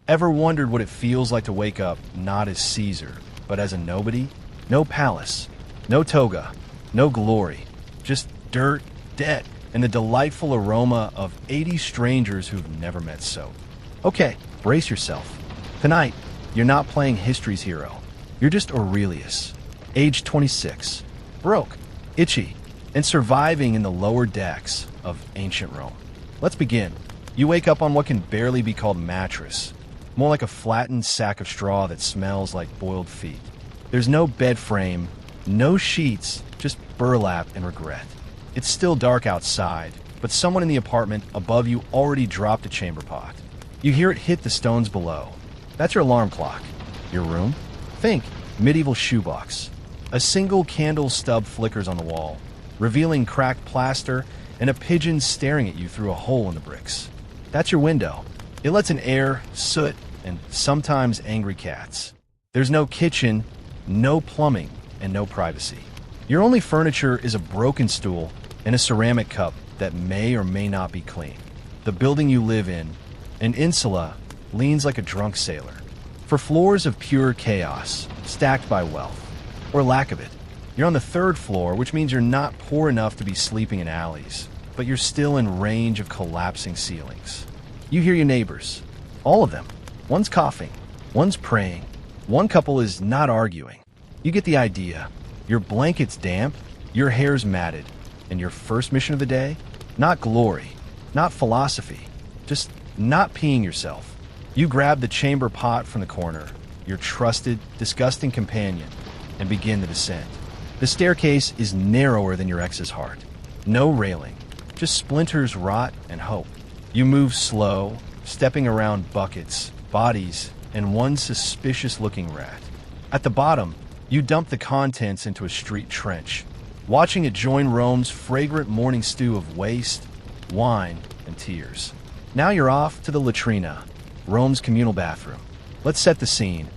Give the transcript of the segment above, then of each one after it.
Ever wondered what it feels like to wake up not as Caesar, but as a nobody? No palace, no toga, no glory, just dirt, debt, and the delightful aroma of 80 strangers who've never met soap. Okay, brace yourself. Tonight, you're not playing history's hero. You're just Aurelius, age 26, broke, itchy, and surviving in the lower decks of ancient Rome. Let's begin. You wake up on what can barely be called mattress, more like a flattened sack of straw that smells like boiled feet. There's no bed frame, no sheets, just burlap and regret. It's still dark outside, but someone in the apartment above you already dropped a chamber pot. You hear it hit the stones below. That's your alarm clock. Your room? Think medieval shoebox. A single candle stub flickers on the wall, revealing cracked plaster and a pigeon staring at you through a hole in the bricks. That's your window. It lets in air, soot, and sometimes angry cats. There's no kitchen, no plumbing, and no privacy. Your only furniture is a broken stool and a ceramic cup that may or may not be clean. The building you live in, an insula, leans like a drunk sailor. For floors of pure chaos, stacked by wealth, or lack of it. You're on the 3rd floor, which means you're not poor enough to be sleeping in alleys, but you're still in range of collapsing ceilings. You hear your neighbors, all of them. One's coughing, one's praying, one couple is not arguing. You get the idea. Your blanket's damp, your hair's matted, and your first mission of the day? Not glory, not philosophy, just not peeing yourself. You grab the chamber pot from the corner, your trusted, disgusting companion, and begin the descent. The staircase is narrower than your ex's heart. No railing, just splinters, rot, and hope. You move slow, stepping around buckets, bodies, and one suspicious-looking rat. At the bottom, you dump the contents into a street trench, watching it join Rome's fragrant morning stew of waste, wine, and tears. Now you're off to the latrina, Rome's communal bathroom. Let's set the scene.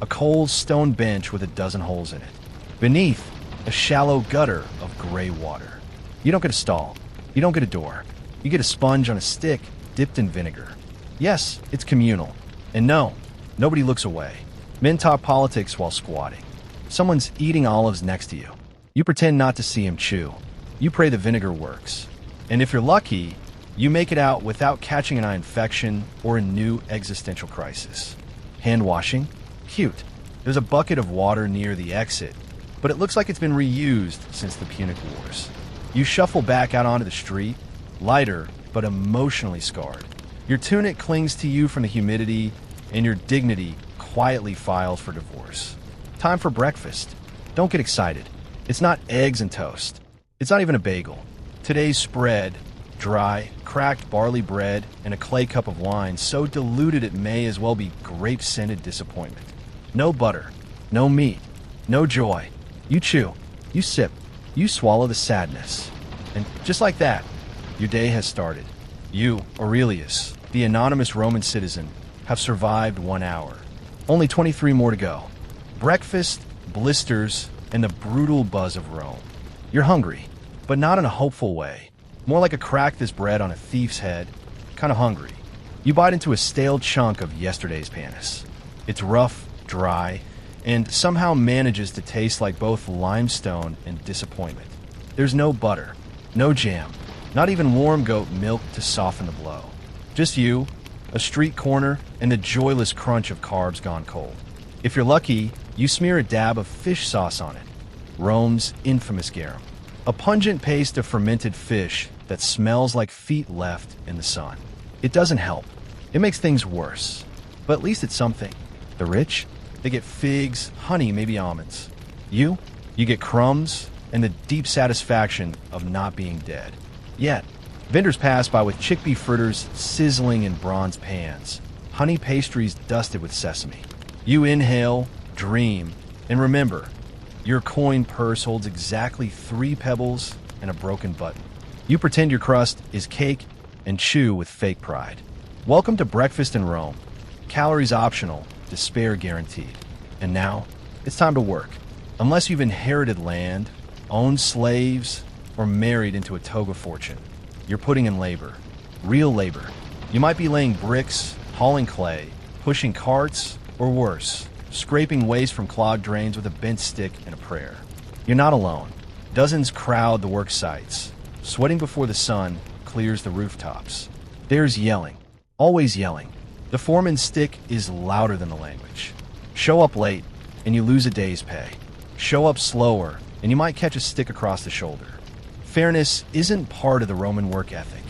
A cold stone bench with a dozen holes in it. Beneath, a shallow gutter of gray water. You don't get a stall. You don't get a door. You get a sponge on a stick dipped in vinegar. Yes, it's communal. And no, nobody looks away. Men talk politics while squatting. Someone's eating olives next to you. You pretend not to see him chew. You pray the vinegar works. And if you're lucky, you make it out without catching an eye infection or a new existential crisis. Hand washing? Cute. There's a bucket of water near the exit, but it looks like it's been reused since the Punic Wars. You shuffle back out onto the street, lighter but emotionally scarred. Your tunic clings to you from the humidity, and your dignity quietly files for divorce. Time for breakfast. Don't get excited. It's not eggs and toast. It's not even a bagel. Today's spread, dry, cracked barley bread and a clay cup of wine so diluted it may as well be grape-scented disappointment. No butter, no meat, no joy. You chew, you sip, you swallow the sadness. And just like that, your day has started. You, Aurelius, the anonymous Roman citizen, have survived 1 hour. Only 23 more to go. Breakfast, blisters, and the brutal buzz of Rome. You're hungry, but not in a hopeful way. More like a crack this bread on a thief's head. Kind of hungry. You bite into a stale chunk of yesterday's panis. It's rough, dry, and somehow manages to taste like both limestone and disappointment. There's no butter, no jam, not even warm goat milk to soften the blow. Just you, a street corner, and the joyless crunch of carbs gone cold. If you're lucky, you smear a dab of fish sauce on it. Rome's infamous garum. A pungent paste of fermented fish that smells like feet left in the sun. It doesn't help. It makes things worse. But at least it's something. The rich, they get figs, honey, maybe almonds. You get crumbs and the deep satisfaction of not being dead. Yet, vendors pass by with chickpea fritters sizzling in bronze pans, honey pastries dusted with sesame. You inhale, dream, and remember, your coin purse holds exactly 3 pebbles and a broken button. You pretend your crust is cake and chew with fake pride. Welcome to breakfast in Rome. Calories optional, despair guaranteed. And now, it's time to work. Unless you've inherited land, owned slaves, or married into a toga fortune, you're putting in labor. Real labor. You might be laying bricks, hauling clay, pushing carts, or worse, scraping waste from clogged drains with a bent stick and a prayer. You're not alone. Dozens crowd the work sites, sweating before the sun clears the rooftops. There's yelling, always yelling. The foreman's stick is louder than the language. Show up late, and you lose a day's pay. Show up slower, and you might catch a stick across the shoulder. Fairness isn't part of the Roman work ethic.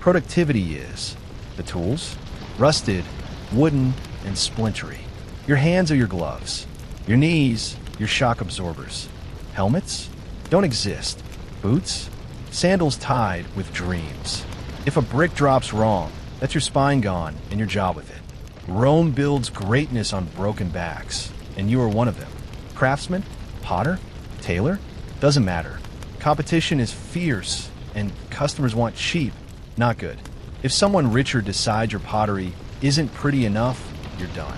Productivity is. The tools? Rusted, wooden, and splintery. Your hands are your gloves. Your knees, your shock absorbers. Helmets? Don't exist. Boots? Sandals tied with dreams. If a brick drops wrong, that's your spine gone and your job with it. Rome builds greatness on broken backs, and you are one of them. Craftsman? Potter? Tailor? Doesn't matter. Competition is fierce, and customers want cheap, not good. If someone richer decides your pottery isn't pretty enough, you're done.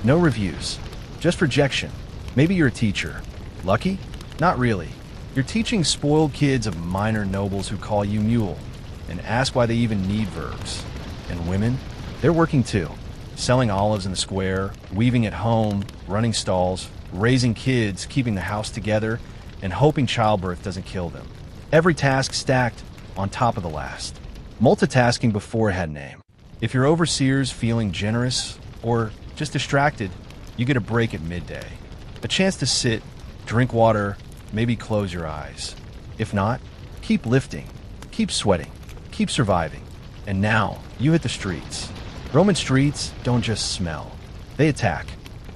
No reviews, just rejection. Maybe you're a teacher. Lucky? Not really. You're teaching spoiled kids of minor nobles who call you mule and ask why they even need verbs. And women? They're working too. Selling olives in the square, weaving at home, running stalls, raising kids, keeping the house together, and hoping childbirth doesn't kill them. Every task stacked on top of the last. Multitasking before it had a name. If your overseer's feeling generous or just distracted, you get a break at midday. A chance to sit, drink water, maybe close your eyes. If not, keep lifting, keep sweating, keep surviving. And now, you hit the streets. Roman streets don't just smell. They attack.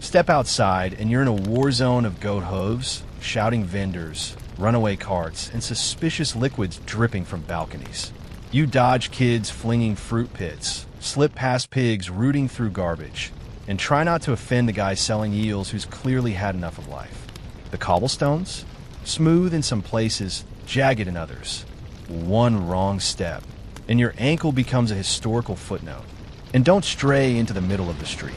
Step outside and you're in a war zone of goat hooves, shouting vendors, runaway carts, and suspicious liquids dripping from balconies. You dodge kids flinging fruit pits, slip past pigs rooting through garbage, and try not to offend the guy selling eels who's clearly had enough of life. The cobblestones? Smooth in some places, jagged in others. One wrong step, and your ankle becomes a historical footnote. And don't stray into the middle of the street.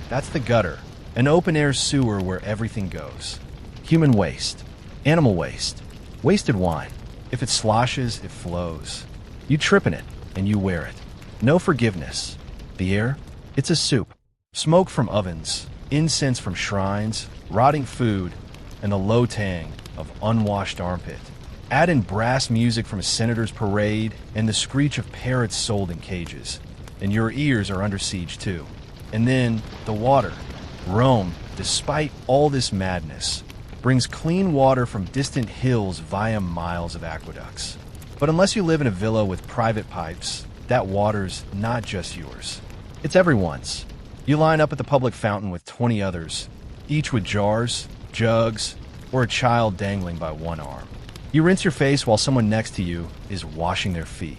That's the gutter, an open-air sewer where everything goes. Human waste, animal waste, wasted wine. If it sloshes, it flows. You trip in it, and you wear it. No forgiveness. The air? It's a soup. Smoke from ovens, incense from shrines, rotting food, and the low tang of unwashed armpit. Add in brass music from a senator's parade and the screech of parrots sold in cages. And your ears are under siege too. And then the water. Rome, despite all this madness, brings clean water from distant hills via miles of aqueducts. But unless you live in a villa with private pipes, that water's not just yours. It's everyone's. You line up at the public fountain with 20 others, each with jars, jugs, or a child dangling by one arm. You rinse your face while someone next to you is washing their feet.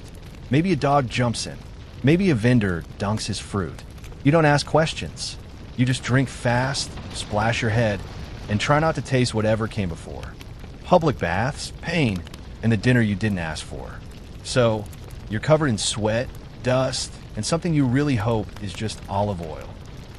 Maybe a dog jumps in. Maybe a vendor dunks his fruit. You don't ask questions. You just drink fast, splash your head, and try not to taste whatever came before. Public baths, pain, and the dinner you didn't ask for. So, you're covered in sweat, dust, and something you really hope is just olive oil.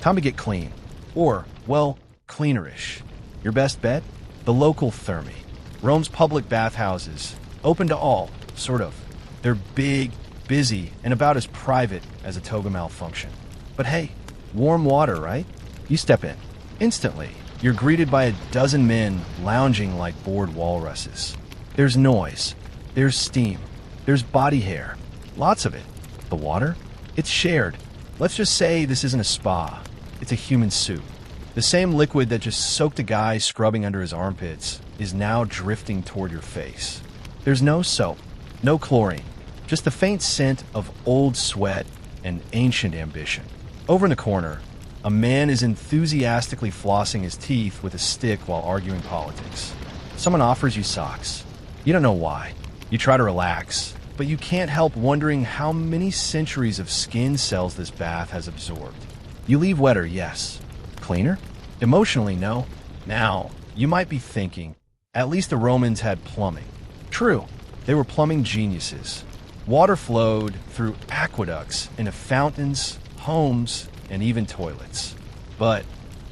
Time to get clean. Or, well, cleanerish. Your best bet? The local thermi. Rome's public bathhouses. Open to all, sort of. They're big, busy, and about as private as a toga malfunction. But hey, warm water, right? You step in. Instantly, you're greeted by a dozen men lounging like bored walruses. There's noise. There's steam. There's body hair. Lots of it. The water? It's shared. Let's just say this isn't a spa. It's a human soup. The same liquid that just soaked a guy scrubbing under his armpits is now drifting toward your face. There's no soap, no chlorine, just the faint scent of old sweat and ancient ambition. Over in the corner, a man is enthusiastically flossing his teeth with a stick while arguing politics. Someone offers you socks. You don't know why. You try to relax, but you can't help wondering how many centuries of skin cells this bath has absorbed. You leave wetter, yes. Cleaner? Emotionally, no. Now, you might be thinking, at least the Romans had plumbing. True, they were plumbing geniuses. Water flowed through aqueducts into fountains, homes, and even toilets. But,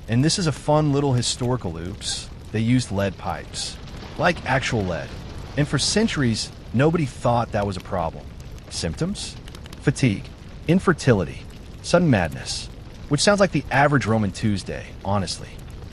and this is a fun little historical oops, they used lead pipes. Like actual lead. And for centuries, nobody thought that was a problem. Symptoms? Fatigue, infertility, sudden madness. which sounds like the average Roman Tuesday, honestly.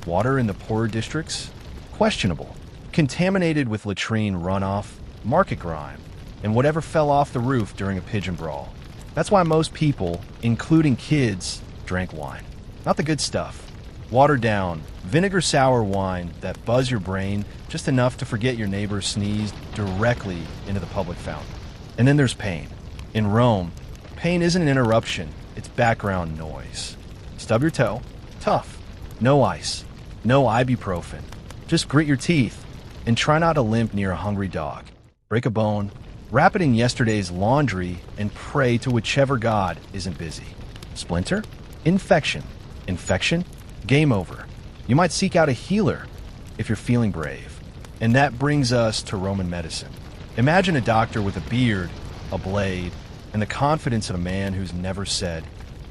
Water in the poorer districts? Questionable. Contaminated with latrine runoff, market grime, and whatever fell off the roof during a pigeon brawl. That's why most people, including kids, drank wine. Not the good stuff. Watered down, vinegar sour wine that buzz your brain just enough to forget your neighbor sneezed directly into the public fountain. And then there's pain. In Rome, pain isn't an interruption, it's background noise. Stub your toe? Tough. No ice. No ibuprofen. Just grit your teeth and try not to limp near a hungry dog. Break a bone, wrap it in yesterday's laundry, and pray to whichever god isn't busy. Splinter? Infection. Infection? Game over. You might seek out a healer if you're feeling brave. And that brings us to Roman medicine. Imagine a doctor with a beard, a blade, and the confidence of a man who's never said,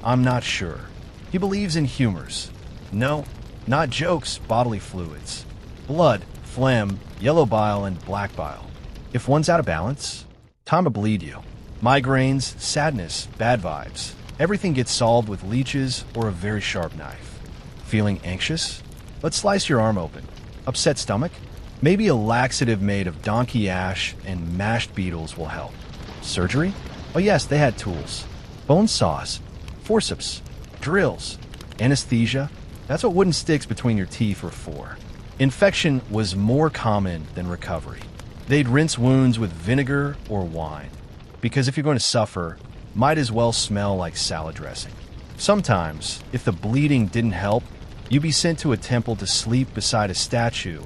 "I'm not sure." He believes in humors. No, not jokes, bodily fluids. Blood, phlegm, yellow bile, and black bile. If one's out of balance, time to bleed you. Migraines, sadness, bad vibes. Everything gets solved with leeches or a very sharp knife. Feeling anxious? Let's slice your arm open. Upset stomach? Maybe a laxative made of donkey ash and mashed beetles will help. Surgery? Oh yes, they had tools. Bone saws, forceps, drills, anesthesia. That's what wooden sticks between your teeth were for. Infection was more common than recovery. They'd rinse wounds with vinegar or wine, because if you're going to suffer, might as well smell like salad dressing. Sometimes, if the bleeding didn't help, you'd be sent to a temple to sleep beside a statue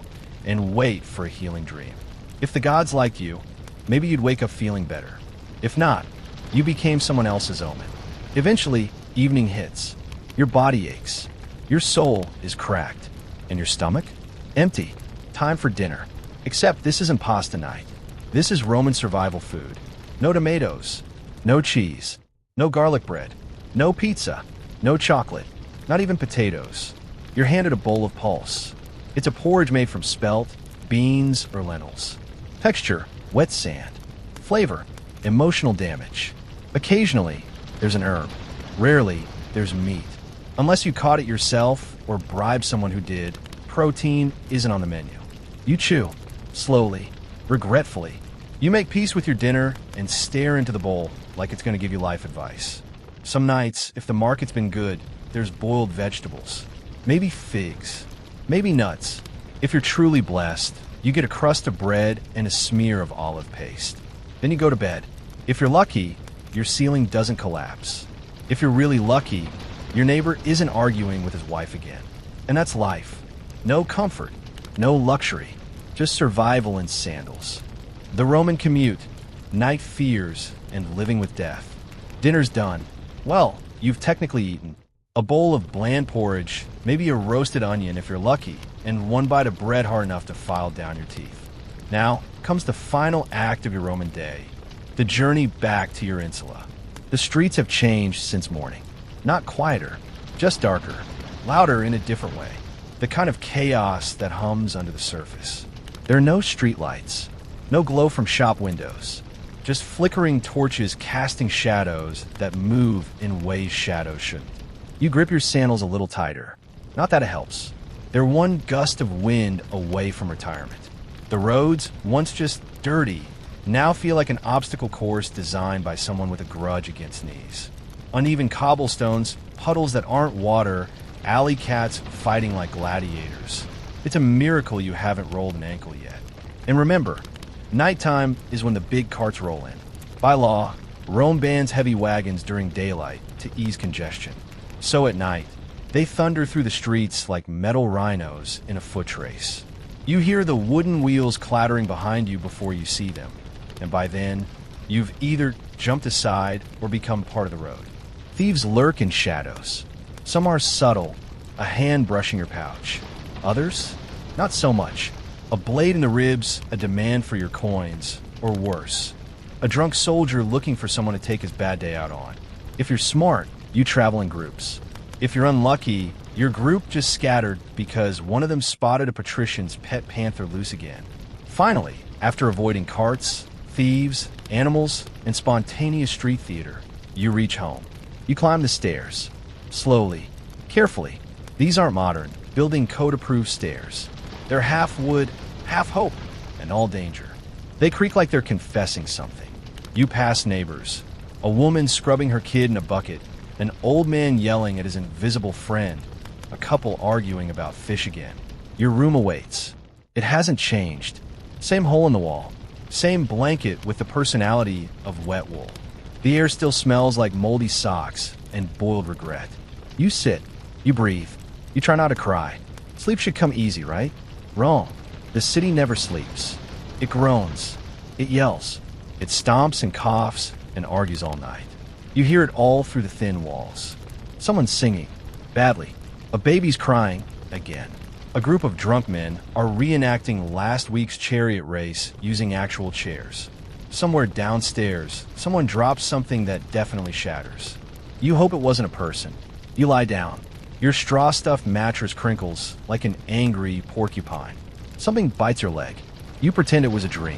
and wait for a healing dream. If the gods liked you, maybe you'd wake up feeling better. If not, you became someone else's omen. Eventually, evening hits. Your body aches. Your soul is cracked. And your stomach? Empty. Time for dinner. Except this isn't pasta night. This is Roman survival food. No tomatoes. No cheese. No garlic bread. No pizza. No chocolate. Not even potatoes. You're handed a bowl of pulse. It's a porridge made from spelt, beans, or lentils. Texture, wet sand. Flavor, emotional damage. Occasionally, there's an herb. Rarely, there's meat. Unless you caught it yourself or bribed someone who did, protein isn't on the menu. You chew, slowly, regretfully. You make peace with your dinner and stare into the bowl like it's going to give you life advice. Some nights, if the market's been good, there's boiled vegetables. Maybe figs. Maybe nuts. If you're truly blessed, you get a crust of bread and a smear of olive paste. Then you go to bed. If you're lucky, your ceiling doesn't collapse. If you're really lucky, your neighbor isn't arguing with his wife again. And that's life. No comfort, no luxury, just survival in sandals. The Roman commute, night fears, and living with death. Dinner's done. Well, you've technically eaten. A bowl of bland porridge, maybe a roasted onion if you're lucky, and one bite of bread hard enough to file down your teeth. Now comes the final act of your Roman day, the journey back to your insula. The streets have changed since morning. Not quieter, just darker, louder in a different way. The kind of chaos that hums under the surface. There are no streetlights, no glow from shop windows, just flickering torches casting shadows that move in ways shadows shouldn't. You grip your sandals a little tighter. Not that it helps. They're one gust of wind away from retirement. The roads, once just dirty, now feel like an obstacle course designed by someone with a grudge against knees. Uneven cobblestones, puddles that aren't water, alley cats fighting like gladiators. It's a miracle you haven't rolled an ankle yet. And remember, nighttime is when the big carts roll in. By law, Rome bans heavy wagons during daylight to ease congestion. So at night, they thunder through the streets like metal rhinos in a foot race. You hear the wooden wheels clattering behind you before you see them, and by then, you've either jumped aside or become part of the road. Thieves lurk in shadows. Some are subtle, a hand brushing your pouch. Others, not so much. A blade in the ribs, a demand for your coins, or worse, a drunk soldier looking for someone to take his bad day out on. If you're smart, you travel in groups. If you're unlucky, your group just scattered because one of them spotted a patrician's pet panther loose again. Finally, after avoiding carts, thieves, animals, and spontaneous street theater, you reach home. You climb the stairs. Slowly, Carefully, these aren't modern, building code-approved stairs. They're half wood, half hope, and all danger. They creak like they're confessing something. You pass neighbors, a woman scrubbing her kid in a bucket, an old man yelling at his invisible friend, a couple arguing about fish again. Your room awaits. It hasn't changed. Same hole in the wall, same blanket with the personality of wet wool. The air still smells like moldy socks and boiled regret. You sit, you breathe, you try not to cry. Sleep should come easy, right? Wrong. The city never sleeps. It groans, it yells, it stomps and coughs and argues all night. You hear it all through the thin walls. Someone's singing, badly. A baby's crying, again. A group of drunk men are reenacting last week's chariot race using actual chairs. Somewhere downstairs, someone drops something that definitely shatters. You hope it wasn't a person. You lie down. Your straw-stuffed mattress crinkles like an angry porcupine. Something bites your leg. You pretend it was a dream.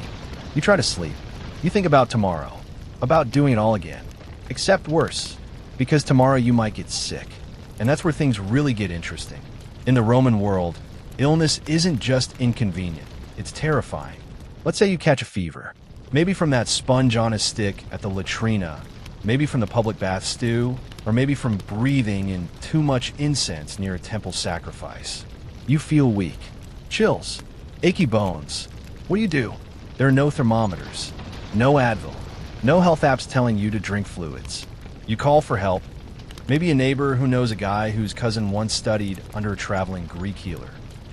You try to sleep. You think about tomorrow, about doing it all again. Except worse, because tomorrow you might get sick. And that's where things really get interesting. In the Roman world, illness isn't just inconvenient, it's terrifying. Let's say you catch a fever. Maybe from that sponge on a stick at the latrina, maybe from the public bath stew, or maybe from breathing in too much incense near a temple sacrifice. You feel weak, chills, achy bones. What do? There are no thermometers, no Advil, no health apps telling you to drink fluids. You call for help. Maybe a neighbor who knows a guy whose cousin once studied under a traveling Greek healer.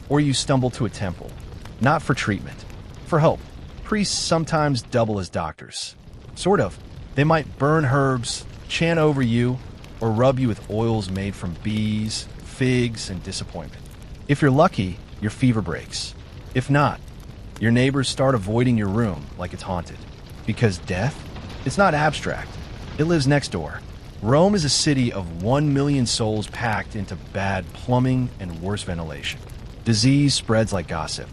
Or you stumble to a temple, not for treatment, for help. Priests sometimes double as doctors. Sort of. They might burn herbs, chant over you, or rub you with oils made from bees, figs, and disappointment. If you're lucky, your fever breaks. If not, your neighbors start avoiding your room like it's haunted. Because death? It's not abstract. It lives next door. Rome is a city of 1 million souls packed into bad plumbing and worse ventilation. Disease spreads like gossip.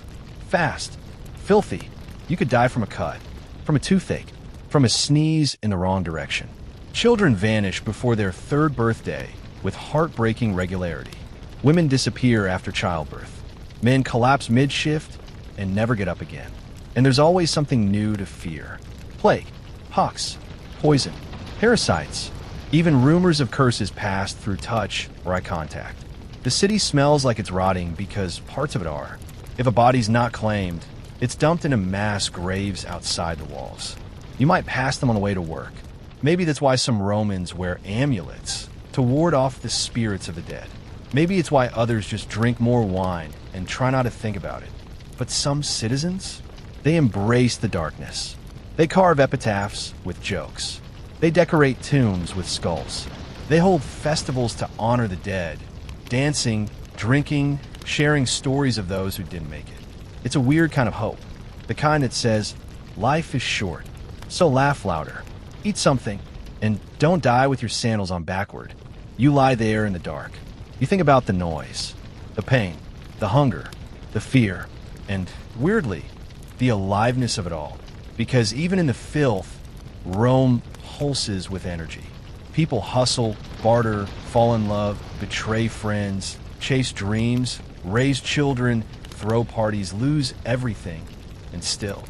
Fast. Filthy. You could die from a cut, from a toothache, from a sneeze in the wrong direction. Children vanish before their 3rd birthday with heartbreaking regularity. Women disappear after childbirth. Men collapse mid-shift and never get up again. And there's always something new to fear. Plague, pox, poison, parasites, even rumors of curses passed through touch or eye contact. The city smells like it's rotting because parts of it are. If a body's not claimed, it's dumped into mass graves outside the walls. You might pass them on the way to work. Maybe that's why some Romans wear amulets, to ward off the spirits of the dead. Maybe it's why others just drink more wine and try not to think about it. But some citizens, they embrace the darkness. They carve epitaphs with jokes. They decorate tombs with skulls. They hold festivals to honor the dead, dancing, drinking, sharing stories of those who didn't make it. It's a weird kind of hope, the kind that says, life is short, so laugh louder, eat something, and don't die with your sandals on backward. You lie there in the dark. You think about the noise, the pain, the hunger, the fear, and, weirdly, the aliveness of it all. Because even in the filth, Rome pulses with energy. People hustle, barter, fall in love, betray friends, chase dreams, raise children, throw parties, lose everything, and still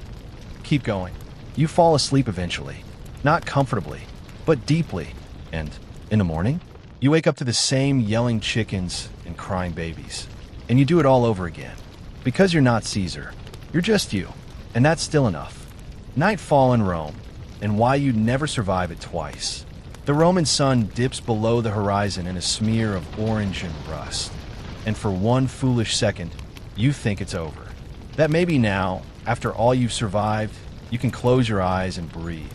keep going. You fall asleep eventually, not comfortably, but deeply. And in the morning, you wake up to the same yelling chickens and crying babies. And you do it all over again. Because you're not Caesar. You're just you. And that's still enough. Nightfall in Rome, and why you'd never survive it twice. The Roman sun dips below the horizon in a smear of orange and rust. And for one foolish second, you think it's over. That maybe now, after all you've survived, you can close your eyes and breathe.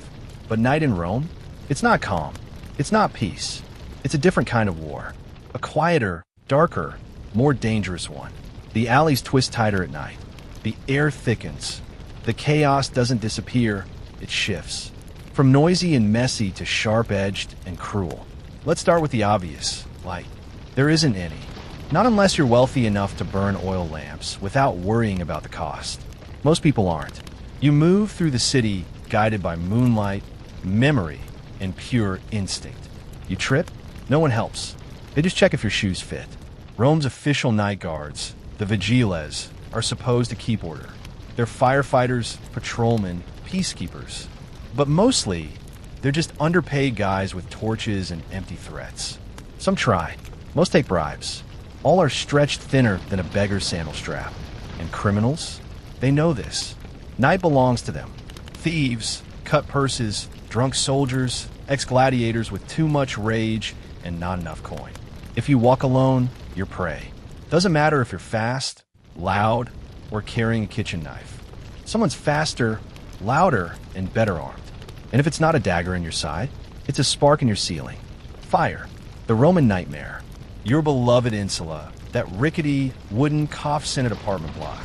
But night in Rome? It's not calm. It's not peace. It's a different kind of war. A quieter, darker, more dangerous one. The alleys twist tighter at night. The air thickens. The chaos doesn't disappear, it shifts. From noisy and messy to sharp-edged and cruel. Let's start with the obvious, light. There isn't any. Not unless you're wealthy enough to burn oil lamps without worrying about the cost. Most people aren't. You move through the city guided by moonlight, memory, and pure instinct. You trip? No one helps. They just check if your shoes fit. Rome's official night guards, the vigiles, are supposed to keep order. They're firefighters, patrolmen, peacekeepers. But mostly, they're just underpaid guys with torches and empty threats. Some try. Most take bribes. All are stretched thinner than a beggar's sandal strap. And criminals? They know this. Night belongs to them. Thieves, cut purses, drunk soldiers, ex-gladiators with too much rage and not enough coin. If you walk alone, you're prey. Doesn't matter if you're fast, loud, or carrying a kitchen knife. Someone's faster, louder, and better armed. And if it's not a dagger in your side, it's a spark in your ceiling. Fire. The Roman nightmare. Your beloved insula, that rickety, wooden, cough-scented apartment block,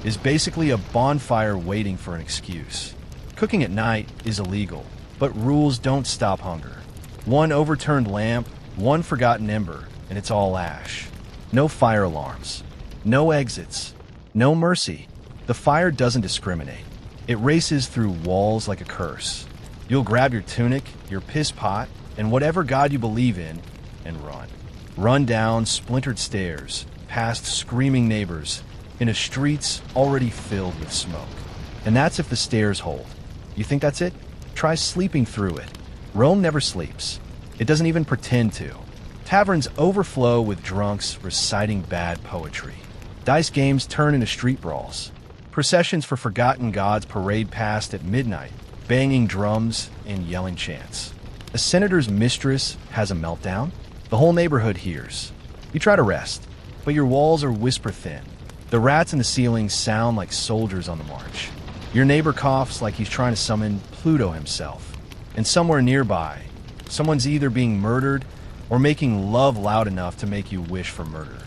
is basically a bonfire waiting for an excuse. Cooking at night is illegal, but rules don't stop hunger. One overturned lamp, one forgotten ember, and it's all ash. No fire alarms. No exits. No mercy. The fire doesn't discriminate. It races through walls like a curse. You'll grab your tunic, your piss pot, and whatever god you believe in, and run. Run down splintered stairs, past screaming neighbors, into streets already filled with smoke. And that's if the stairs hold. You think that's it? Try sleeping through it. Rome never sleeps. It doesn't even pretend to. Taverns overflow with drunks reciting bad poetry. Dice games turn into street brawls. Processions for forgotten gods parade past at midnight, banging drums and yelling chants. A senator's mistress has a meltdown. The whole neighborhood hears. You try to rest, but your walls are whisper thin. The rats in the ceiling sound like soldiers on the march. Your neighbor coughs like he's trying to summon Pluto himself. And somewhere nearby, someone's either being murdered or making love loud enough to make you wish for murder.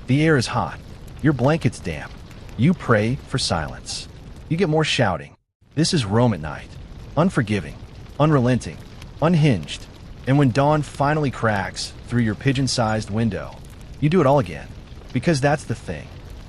The air is hot. Your blanket's damp. You pray for silence. You get more shouting. This is Rome at night. Unforgiving, unrelenting, unhinged. And when dawn finally cracks through your pigeon-sized window, you do it all again. Because that's the thing.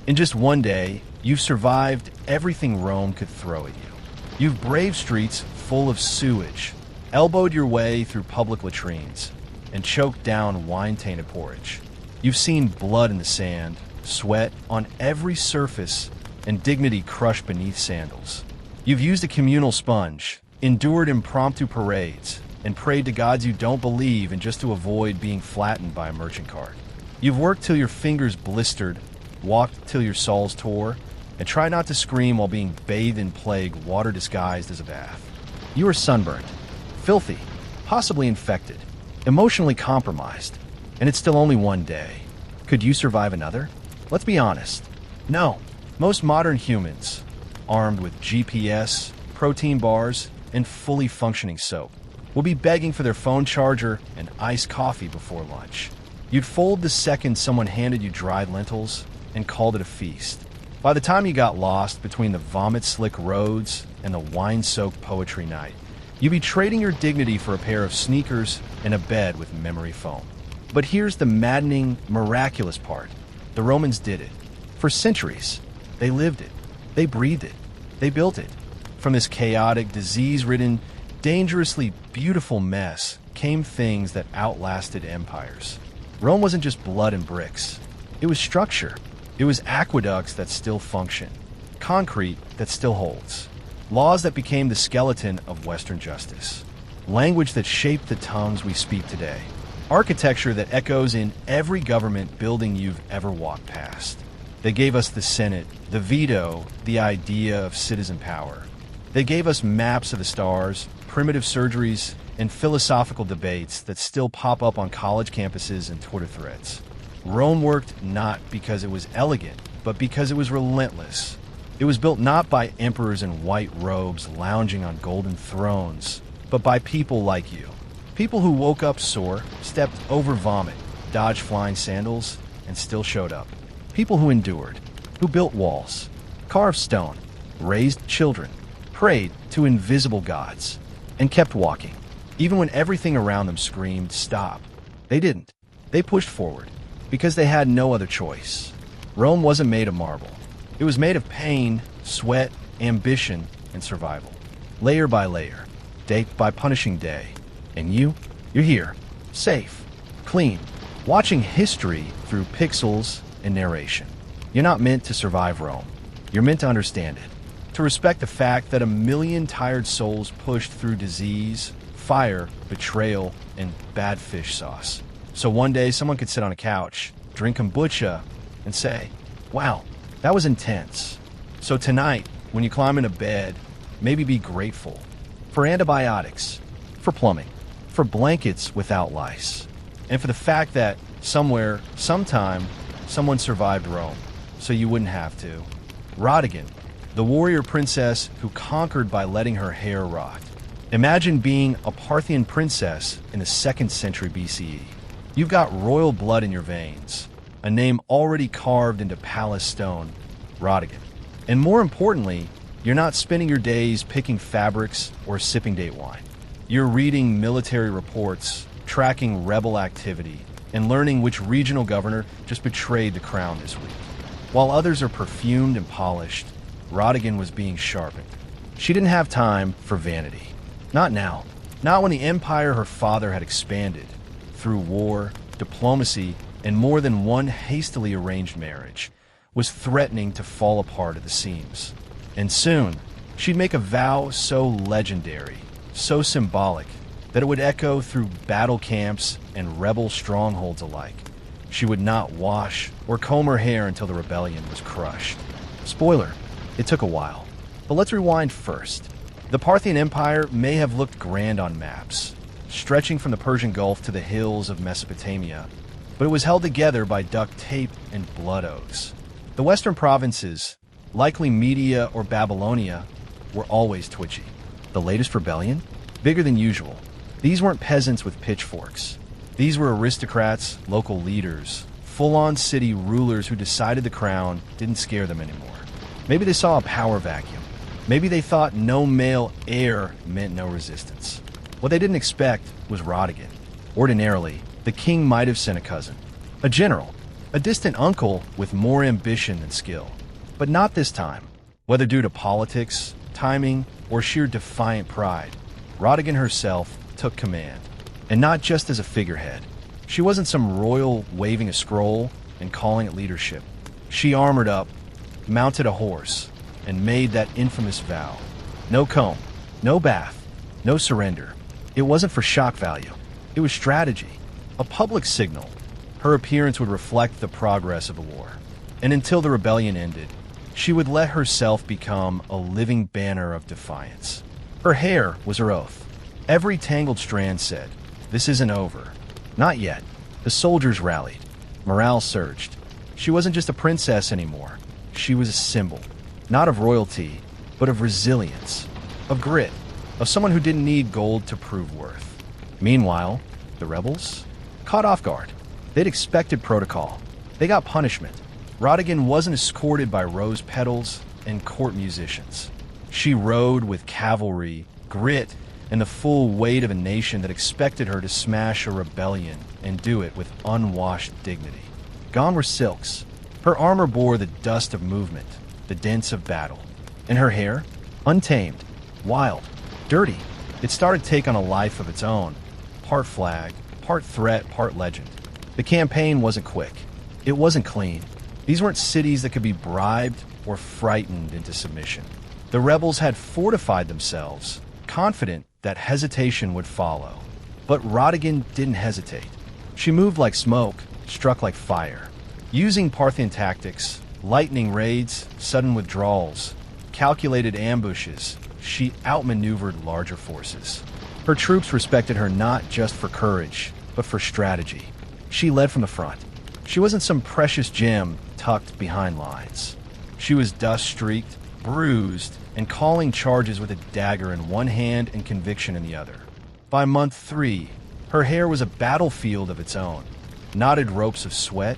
In just one day, you've survived everything Rome could throw at you. You've braved streets full of sewage, elbowed your way through public latrines, and choked down wine-tainted porridge. You've seen blood in the sand, sweat on every surface, and dignity crushed beneath sandals. You've used a communal sponge, endured impromptu parades, and prayed to gods you don't believe in just to avoid being flattened by a merchant cart. You've worked till your fingers blistered, walked till your soles tore, and tried not to scream while being bathed in plague, water disguised as a bath. You are sunburned, filthy, possibly infected, emotionally compromised, and it's still only one day. Could you survive another? Let's be honest. No. Most modern humans, armed with GPS, protein bars, and fully functioning soap, will be begging for their phone charger and iced coffee before lunch. You'd fold the second someone handed you dried lentils and called it a feast. By the time you got lost between the vomit-slick roads and the wine-soaked poetry night, you'd be trading your dignity for a pair of sneakers and a bed with memory foam. But here's the maddening, miraculous part. The Romans did it. For centuries, they lived it. They breathed it. They built it. From this chaotic, disease-ridden, dangerously beautiful mess came things that outlasted empires. Rome wasn't just blood and bricks. It was structure. It was aqueducts that still function, concrete that still holds, laws that became the skeleton of Western justice, language that shaped the tongues we speak today, architecture that echoes in every government building you've ever walked past. They gave us the Senate, the veto, the idea of citizen power. They gave us maps of the stars, primitive surgeries, and philosophical debates that still pop up on college campuses and Twitter threads. Rome worked not because it was elegant, but because it was relentless. It was built not by emperors in white robes lounging on golden thrones, but by people like you. People who woke up sore, stepped over vomit, dodged flying sandals, and still showed up. People who endured, who built walls, carved stone, raised children, prayed to invisible gods, and kept walking, even when everything around them screamed, stop. They didn't. They pushed forward, because they had no other choice. Rome wasn't made of marble. It was made of pain, sweat, ambition, and survival. Layer by layer, day by punishing day. And you're here, safe, clean, watching history through pixels and narration. You're not meant to survive Rome. You're meant to understand it, to respect the fact that a million tired souls pushed through disease, fire, betrayal, and bad fish sauce. So one day someone could sit on a couch, drink kombucha, and say, wow, that was intense. So tonight, when you climb into bed, maybe be grateful for antibiotics, for plumbing, for blankets without lice, and for the fact that somewhere, sometime, someone survived Rome, so you wouldn't have to. Rodigon, the warrior princess who conquered by letting her hair rot. Imagine being a Parthian princess in the 2nd century BCE. You've got royal blood in your veins, a name already carved into palace stone, Rodigon. And more importantly, you're not spending your days picking fabrics or sipping date wine. You're reading military reports, tracking rebel activity, and learning which regional governor just betrayed the crown this week. While others are perfumed and polished, Rodigon was being sharpened. She didn't have time for vanity. Not now. Not when the empire her father had expanded through war, diplomacy, and more than one hastily arranged marriage was threatening to fall apart at the seams. And soon, she'd make a vow so legendary, so symbolic, that it would echo through battle camps and rebel strongholds alike. She would not wash or comb her hair until the rebellion was crushed. Spoiler, it took a while. But let's rewind first. The Parthian Empire may have looked grand on maps, stretching from the Persian Gulf to the hills of Mesopotamia, but it was held together by duct tape and blood oaths. The western provinces, likely Media or Babylonia, were always twitchy. The latest rebellion? Bigger than usual. These weren't peasants with pitchforks. These were aristocrats, local leaders, full-on city rulers who decided the crown didn't scare them anymore. Maybe they saw a power vacuum. Maybe they thought no male heir meant no resistance. What they didn't expect was Rodigon. Ordinarily, the king might have sent a cousin, a general, a distant uncle with more ambition than skill. But not this time. Whether due to politics, timing, or sheer defiant pride, Rodigon herself took command. And not just as a figurehead. She wasn't some royal waving a scroll and calling it leadership. She armored up, mounted a horse, and made that infamous vow. No comb, no bath, no surrender. It wasn't for shock value. It was strategy, a public signal. Her appearance would reflect the progress of the war. And until the rebellion ended, she would let herself become a living banner of defiance. Her hair was her oath. Every tangled strand said, "This isn't over." Not yet. The soldiers rallied. Morale surged. She wasn't just a princess anymore. She was a symbol, not of royalty, but of resilience, of grit, of someone who didn't need gold to prove worth. Meanwhile, the rebels? Caught off guard. They'd expected protocol. They got punishment. Rodigon wasn't escorted by rose petals and court musicians. She rode with cavalry, grit, and the full weight of a nation that expected her to smash a rebellion and do it with unwashed dignity. Gone were silks. Her armor bore the dust of movement, the dents of battle. And her hair? Untamed, wild, dirty. It started to take on a life of its own. Part flag, part threat, part legend. The campaign wasn't quick. It wasn't clean. These weren't cities that could be bribed or frightened into submission. The rebels had fortified themselves, confident that hesitation would follow. But Rodigon didn't hesitate. She moved like smoke, struck like fire. Using Parthian tactics, lightning raids, sudden withdrawals, calculated ambushes, she outmaneuvered larger forces. Her troops respected her not just for courage, but for strategy. She led from the front. She wasn't some precious gem tucked behind lines. She was dust-streaked, bruised, and calling charges with a dagger in one hand and conviction in the other. By month 3, her hair was a battlefield of its own, knotted ropes of sweat,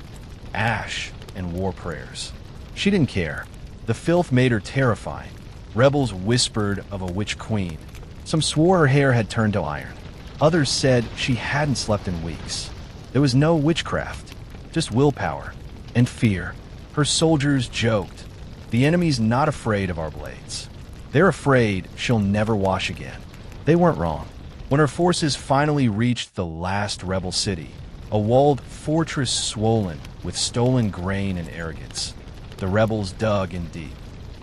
ash, and war prayers. She didn't care. The filth made her terrifying. Rebels whispered of a witch queen. Some swore her hair had turned to iron. Others said she hadn't slept in weeks. There was no witchcraft, just willpower and fear. Her soldiers joked, "The enemy's not afraid of our blades. They're afraid she'll never wash again." They weren't wrong. When her forces finally reached the last rebel city, A walled fortress swollen with stolen grain and arrogance. The rebels dug in deep.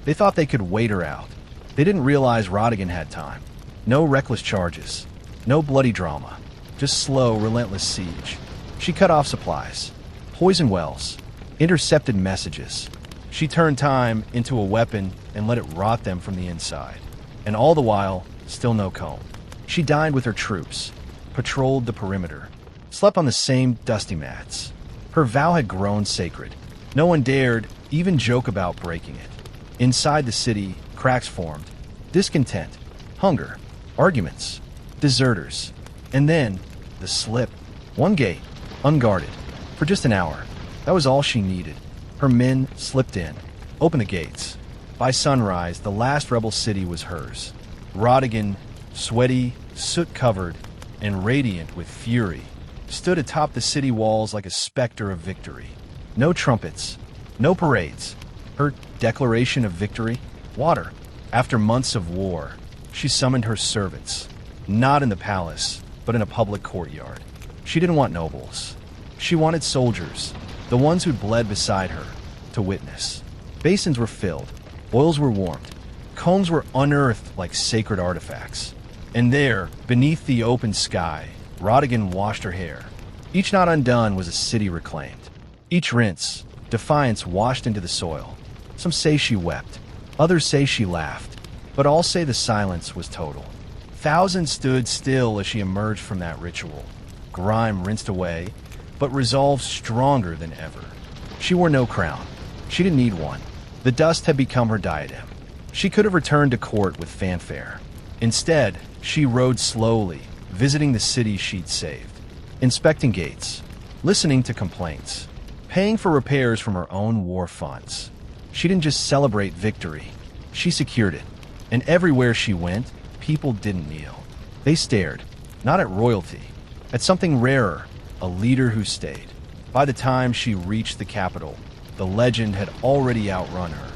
They thought they could wait her out. They didn't realize Rodigon had time. No reckless charges. No bloody drama. Just slow, relentless siege. She cut off supplies. Poisoned wells. Intercepted messages. She turned time into a weapon and let it rot them from the inside. And all the while, still no comb. She dined with her troops. Patrolled the perimeter. Slept on the same dusty mats. Her vow had grown sacred. No one dared even joke about breaking it. Inside the city, cracks formed. Discontent. Hunger. Arguments. Deserters. And then, the slip. One gate. Unguarded. For just an hour. That was all she needed. Her men slipped in. Opened the gates. By sunrise, the last rebel city was hers. Rodigon, sweaty, soot-covered, and radiant with fury, stood atop the city walls like a specter of victory. No trumpets. No parades. Her declaration of victory? Water. After months of war, she summoned her servants. Not in the palace, but in a public courtyard. She didn't want nobles. She wanted soldiers, the ones who'd bled beside her, to witness. Basins were filled. Boils were warmed. Combs were unearthed like sacred artifacts. And there, beneath the open sky, Rodigon washed her hair. Each knot undone was a city reclaimed. Each rinse, defiance washed into the soil. Some say she wept. Others say she laughed. But all say the silence was total. Thousands stood still as she emerged from that ritual. Grime rinsed away, but resolve stronger than ever. She wore no crown. She didn't need one. The dust had become her diadem. She could have returned to court with fanfare. Instead, she rode slowly, visiting the city she'd saved, inspecting gates, listening to complaints, paying for repairs from her own war funds. She didn't just celebrate victory, she secured it. And everywhere she went, people didn't kneel. They stared, not at royalty, at something rarer, a leader who stayed. By the time she reached the capital, the legend had already outrun her.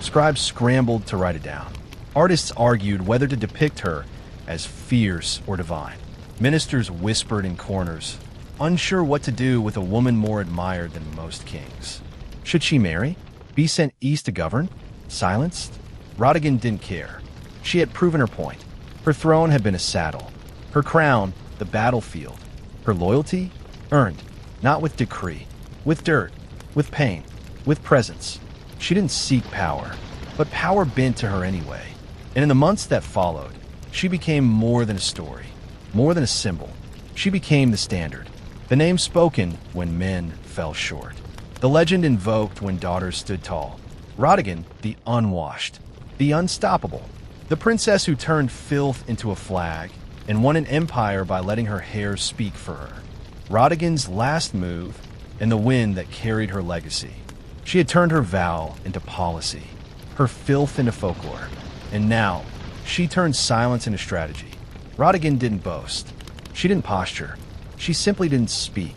Scribes scrambled to write it down. Artists argued whether to depict her as fierce or divine. Ministers whispered in corners, unsure what to do with a woman more admired than most kings. Should she marry? Be sent east to govern? Silenced? Rodigon didn't care. She had proven her point. Her throne had been a saddle. Her crown, the battlefield. Her loyalty? Earned. Not with decree. With dirt. With pain. With presence. She didn't seek power, but power bent to her anyway. And in the months that followed, she became more than a story, more than a symbol. She became the standard, the name spoken when men fell short, the legend invoked when daughters stood tall. Rodigon, the unwashed, the unstoppable, the princess who turned filth into a flag and won an empire by letting her hair speak for her. Rodigon's last move and the wind that carried her legacy. She had turned her vow into policy, her filth into folklore, and now she turned silence into strategy. Rodigon didn't boast. She didn't posture. She simply didn't speak,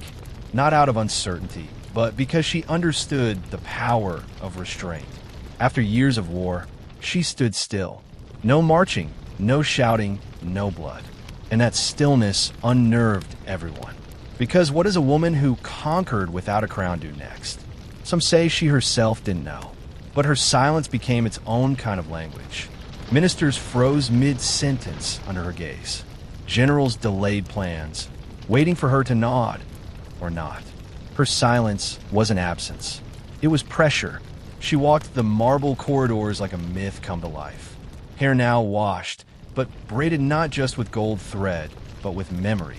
not out of uncertainty, but because she understood the power of restraint. After years of war, she stood still. No marching, no shouting, no blood. And that stillness unnerved everyone. Because what does a woman who conquered without a crown do next? Some say she herself didn't know, but her silence became its own kind of language. Ministers froze mid-sentence under her gaze. Generals delayed plans, waiting for her to nod or not. Her silence wasn't absence. It was pressure. She walked the marble corridors like a myth come to life. Hair now washed, but braided not just with gold thread, but with memory.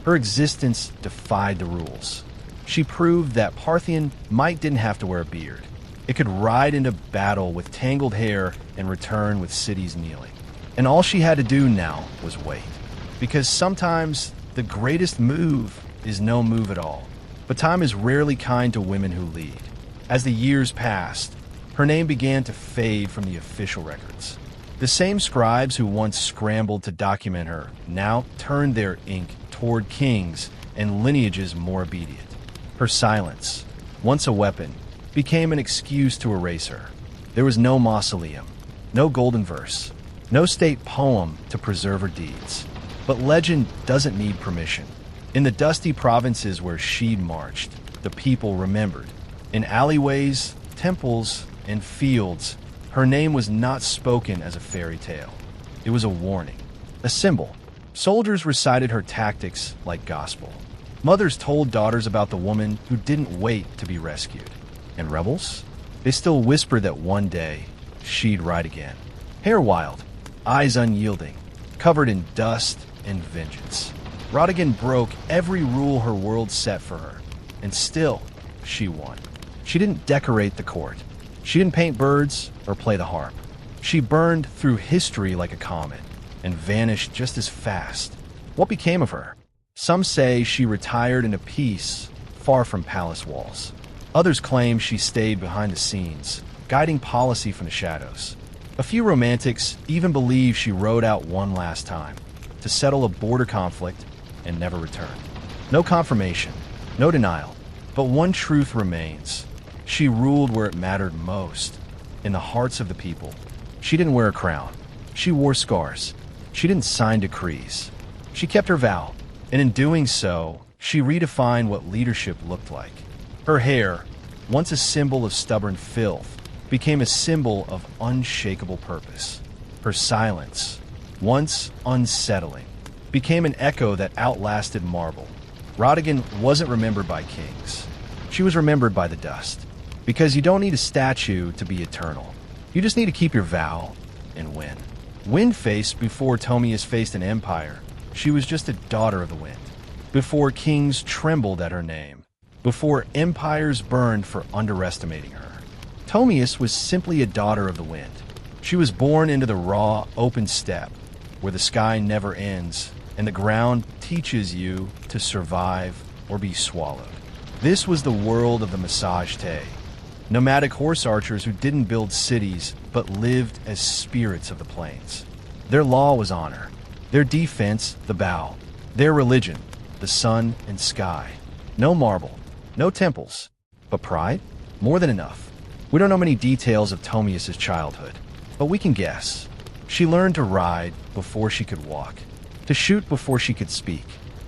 Her existence defied the rules. She proved that Parthian might didn't have to wear a beard. It could ride into battle with tangled hair and return with cities kneeling. And all she had to do now was wait. Because sometimes the greatest move is no move at all. But time is rarely kind to women who lead. As the years passed, her name began to fade from the official records. The same scribes who once scrambled to document her now turned their ink toward kings and lineages more obedient. Her silence, once a weapon, became an excuse to erase her. There was no mausoleum, no golden verse, no state poem to preserve her deeds. But legend doesn't need permission. In the dusty provinces where she'd marched, the people remembered. In alleyways, temples, and fields, her name was not spoken as a fairy tale. It was a warning, a symbol. Soldiers recited her tactics like gospel. Mothers told daughters about the woman who didn't wait to be rescued. And rebels? They still whispered that one day she'd ride again. Hair wild, eyes unyielding, covered in dust and vengeance. Rodigon broke every rule her world set for her, and still, she won. She didn't decorate the court. She didn't paint birds or play the harp. She burned through history like a comet and vanished just as fast. What became of her? Some say she retired into peace, far from palace walls. Others claim she stayed behind the scenes, guiding policy from the shadows. A few romantics even believe she rode out one last time, to settle a border conflict and never return. No confirmation, no denial, but one truth remains. She ruled where it mattered most, in the hearts of the people. She didn't wear a crown. She wore scars. She didn't sign decrees. She kept her vow, and in doing so, she redefined what leadership looked like. Her hair, once a symbol of stubborn filth, became a symbol of unshakable purpose. Her silence, once unsettling, became an echo that outlasted marble. Rodigon wasn't remembered by kings. She was remembered by the dust. Because you don't need a statue to be eternal. You just need to keep your vow and win. Wind faced before Tomyris faced an empire. She was just a daughter of the wind. Before kings trembled at her name. Before empires burned for underestimating her. Tomyris was simply a daughter of the wind. She was born into the raw, open steppe, where the sky never ends and the ground teaches you to survive or be swallowed. This was the world of the Massagetae, nomadic horse archers who didn't build cities but lived as spirits of the plains. Their law was honor, their defense the bow, their religion the sun and sky. No marble, no temples, but pride? More than enough. We don't know many details of Tomyris' childhood, but we can guess. She learned to ride before she could walk, to shoot before she could speak.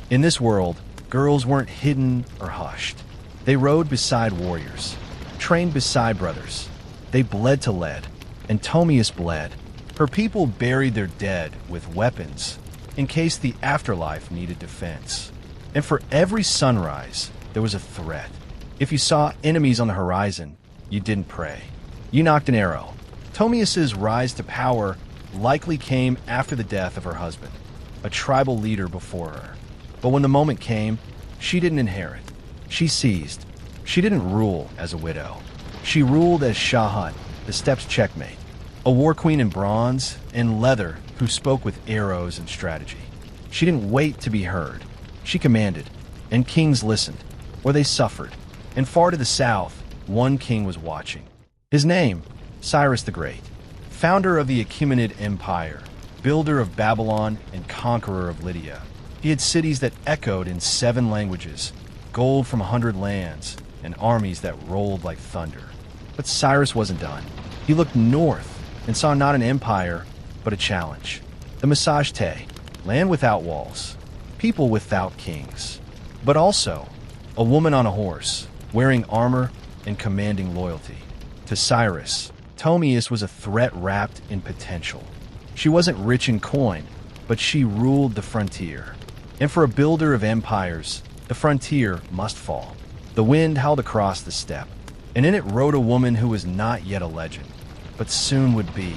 In this world, girls weren't hidden or hushed. They rode beside warriors, trained beside brothers. They bled to lead, and Tomyris bled. Her people buried their dead with weapons in case the afterlife needed defense. And for every sunrise, there was a threat. If you saw enemies on the horizon, you didn't pray. You knocked an arrow. Tomyris' rise to power likely came after the death of her husband, a tribal leader before her. But when the moment came, she didn't inherit. She seized. She didn't rule as a widow. She ruled as Shahat, the steppe's checkmate, a war queen in bronze and leather who spoke with arrows and strategy. She didn't wait to be heard. She commanded, and kings listened, or they suffered. And far to the south, one king was watching. His name, Cyrus the Great, founder of the Achaemenid Empire, builder of Babylon and conqueror of Lydia. He had cities that echoed in 7 languages, gold from 100 lands, and armies that rolled like thunder. But Cyrus wasn't done. He looked north and saw not an empire, but a challenge. The Massagetae, land without walls, people without kings. But also, a woman on a horse, wearing armor and commanding loyalty. To Cyrus, Tomyris was a threat wrapped in potential. She wasn't rich in coin, but she ruled the frontier. And for a builder of empires, the frontier must fall. The wind howled across the steppe, and in it rode a woman who was not yet a legend, but soon would be.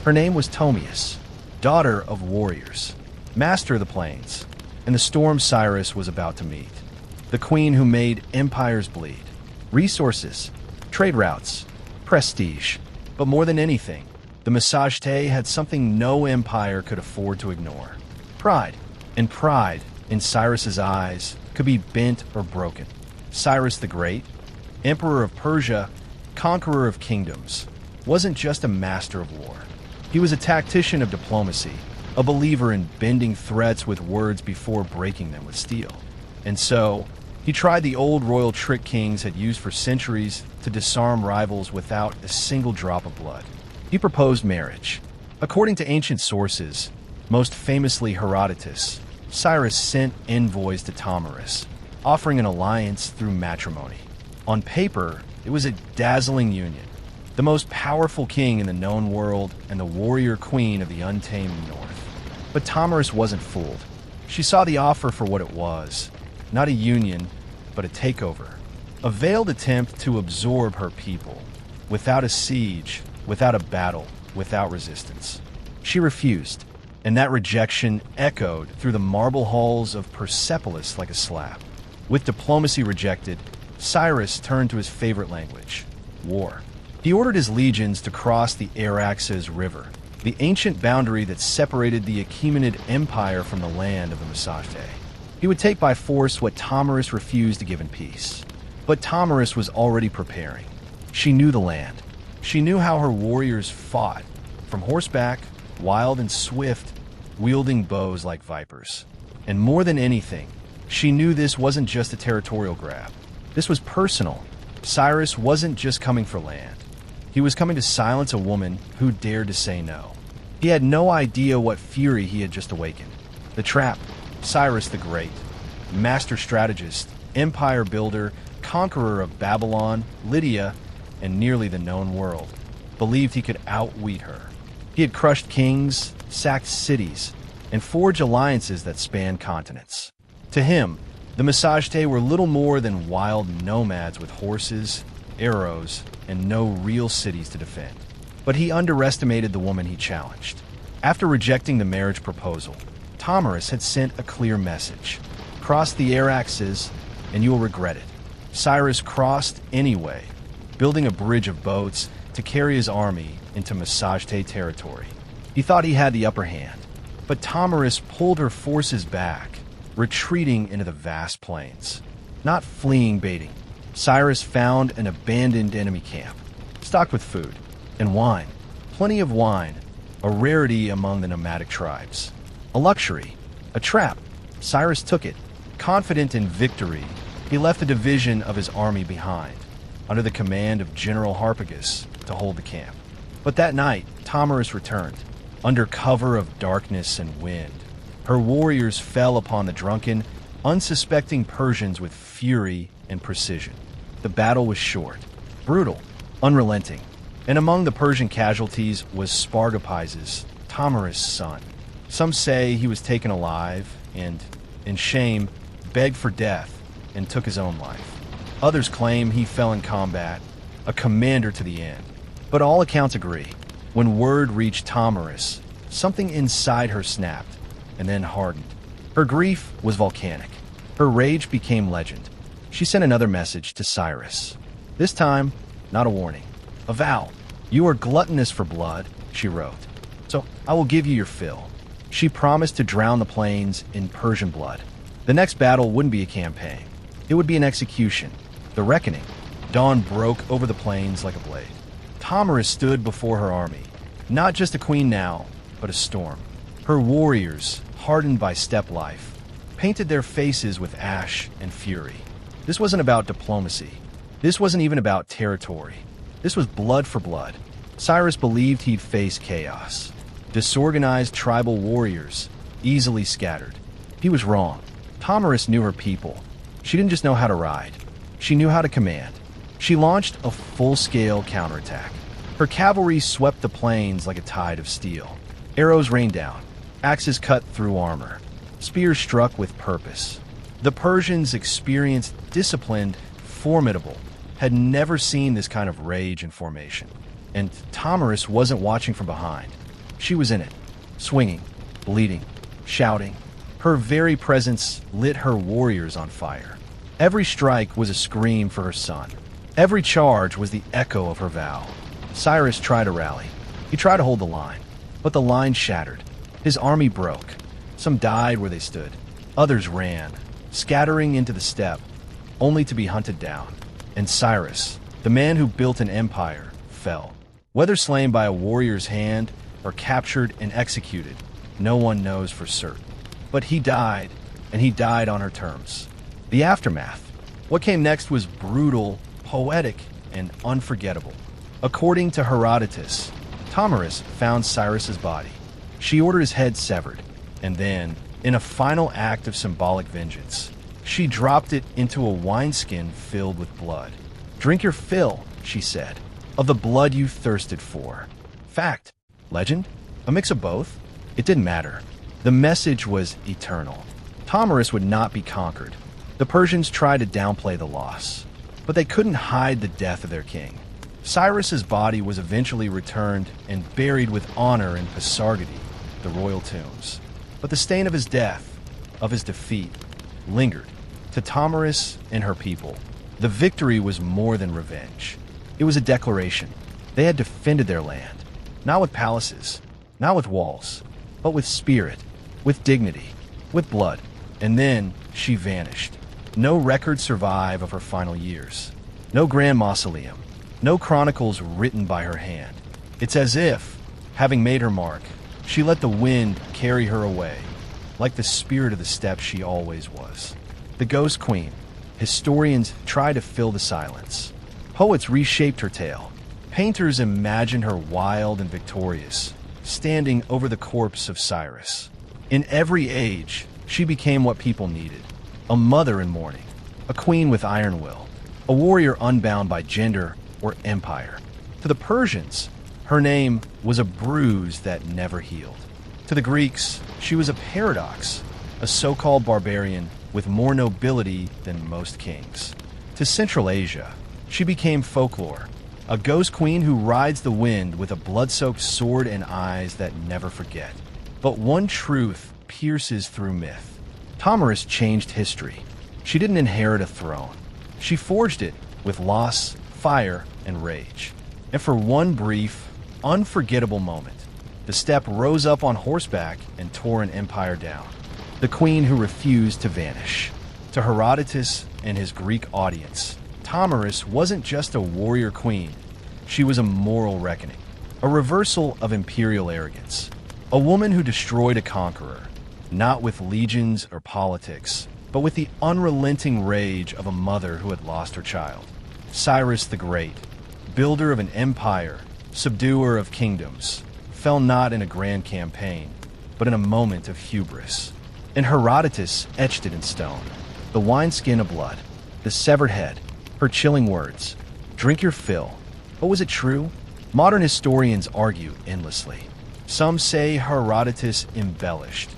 Her name was Tomyris, daughter of warriors, master of the plains, and the storm Cyrus was about to meet. The queen who made empires bleed. Resources, trade routes, prestige. But more than anything, the Massagetae had something no empire could afford to ignore. Pride. And pride, in Cyrus's eyes, could be bent or broken. Cyrus the Great, emperor of Persia, conqueror of kingdoms, wasn't just a master of war. He was a tactician of diplomacy, a believer in bending threats with words before breaking them with steel. And so, he tried the old royal trick kings had used for centuries to disarm rivals without a single drop of blood. He proposed marriage. According to ancient sources, most famously Herodotus, Cyrus sent envoys to Tomyris, offering an alliance through matrimony. On paper, it was a dazzling union. The most powerful king in the known world and the warrior queen of the untamed north. But Tomyris wasn't fooled. She saw the offer for what it was. Not a union, but a takeover. A veiled attempt to absorb her people. Without a siege, without a battle, without resistance. She refused, and that rejection echoed through the marble halls of Persepolis like a slap. With diplomacy rejected, Cyrus turned to his favorite language, war. He ordered his legions to cross the Araxes River, the ancient boundary that separated the Achaemenid Empire from the land of the Massagetae. He would take by force what Tomyris refused to give in peace. But Tomyris was already preparing. She knew the land. She knew how her warriors fought, from horseback, wild and swift, wielding bows like vipers. And more than anything, she knew this wasn't just a territorial grab. This was personal. Cyrus wasn't just coming for land. He was coming to silence a woman who dared to say no. He had no idea what fury he had just awakened. The trap, Cyrus the Great, master strategist, empire builder, conqueror of Babylon, Lydia, and nearly the known world, believed he could outwit her. He had crushed kings, sacked cities, and forged alliances that spanned continents. To him, the Massagetae were little more than wild nomads with horses, arrows, and no real cities to defend. But he underestimated the woman he challenged. After rejecting the marriage proposal, Tomyris had sent a clear message. Cross the Araxes, and you will regret it. Cyrus crossed anyway, building a bridge of boats to carry his army into Massagetae territory. He thought he had the upper hand, but Tomyris pulled her forces back, retreating into the vast plains. Not fleeing baiting, Cyrus found an abandoned enemy camp, stocked with food and wine. Plenty of wine, a rarity among the nomadic tribes. A luxury, a trap. Cyrus took it. Confident in victory, he left a division of his army behind, under the command of General Harpagus, to hold the camp. But that night, Tomyris returned, under cover of darkness and wind. Her warriors fell upon the drunken, unsuspecting Persians with fury and precision. The battle was short, brutal, unrelenting, and among the Persian casualties was Spargopizes, Tomyris' son. Some say he was taken alive and, in shame, begged for death and took his own life. Others claim he fell in combat, a commander to the end. But all accounts agree. When word reached Tomyris, something inside her snapped and then hardened. Her grief was volcanic. Her rage became legend. She sent another message to Cyrus. This time, not a warning. A vow. You are gluttonous for blood, she wrote. So I will give you your fill. She promised to drown the plains in Persian blood. The next battle wouldn't be a campaign. It would be an execution. The reckoning. Dawn broke over the plains like a blade. Tomyris stood before her army. Not just a queen now, but a storm. Her warriors, hardened by steppe life, painted their faces with ash and fury. This wasn't about diplomacy. This wasn't even about territory. This was blood for blood. Cyrus believed he'd face chaos. Disorganized tribal warriors, easily scattered. He was wrong. Tomyris knew her people. She didn't just know how to ride. She knew how to command. She launched a full-scale counterattack. Her cavalry swept the plains like a tide of steel. Arrows rained down. Axes cut through armor. Spears struck with purpose. The Persians, experienced, disciplined, formidable, had never seen this kind of rage and formation. And Tomyris wasn't watching from behind. She was in it, swinging, bleeding, shouting. Her very presence lit her warriors on fire. Every strike was a scream for her son. Every charge was the echo of her vow. Cyrus tried to rally. He tried to hold the line, but the line shattered. His army broke. Some died where they stood. Others ran, scattering into the steppe, only to be hunted down. And Cyrus, the man who built an empire, fell. Whether slain by a warrior's hand or captured and executed, no one knows for certain. But he died, and he died on her terms. The aftermath. What came next was brutal, poetic, and unforgettable. According to Herodotus, Tomyris found Cyrus's body. She ordered his head severed, and then, In a final act of symbolic vengeance, she dropped it into a wineskin filled with blood. "Drink your fill," she said, "of the blood you thirsted for." Fact? Legend? A mix of both? It didn't matter. The message was eternal. Tomyris would not be conquered. The Persians tried to downplay the loss, but they couldn't hide the death of their king. Cyrus's body was eventually returned and buried with honor in Massagetae, the royal tombs. But the stain of his death, of his defeat, lingered. To Tomyris and her people, the victory was more than revenge. It was a declaration. They had defended their land, not with palaces, not with walls, but with spirit, with dignity, with blood. And then she vanished. No records survive of her final years. No grand mausoleum. No chronicles written by her hand. It's as if, having made her mark, she let the wind carry her away, like the spirit of the steppe she always was. The Ghost Queen. Historians try to fill the silence. Poets reshaped her tale. Painters imagined her wild and victorious, standing over the corpse of Cyrus. In every age, she became what people needed. A mother in mourning, a queen with iron will, a warrior unbound by gender or empire. To the Persians, her name was a bruise that never healed. To the Greeks, she was a paradox, a so-called barbarian with more nobility than most kings. To Central Asia, she became folklore, a ghost queen who rides the wind with a blood-soaked sword and eyes that never forget. But one truth pierces through myth. Tomyris changed history. She didn't inherit a throne. She forged it with loss, fire, and rage. And for one brief, unforgettable moment, the steppe rose up on horseback and tore an empire down. The queen who refused to vanish. To Herodotus and his Greek audience, Tomyris wasn't just a warrior queen. She was a moral reckoning, a reversal of imperial arrogance. A woman who destroyed a conqueror, not with legions or politics, but with the unrelenting rage of a mother who had lost her child. Cyrus the Great, builder of an empire, subduer of kingdoms, fell not in a grand campaign, but in a moment of hubris. And Herodotus etched it in stone. The wineskin of blood, the severed head, her chilling words, "Drink your fill." But was it true? Modern historians argue endlessly. Some say Herodotus embellished,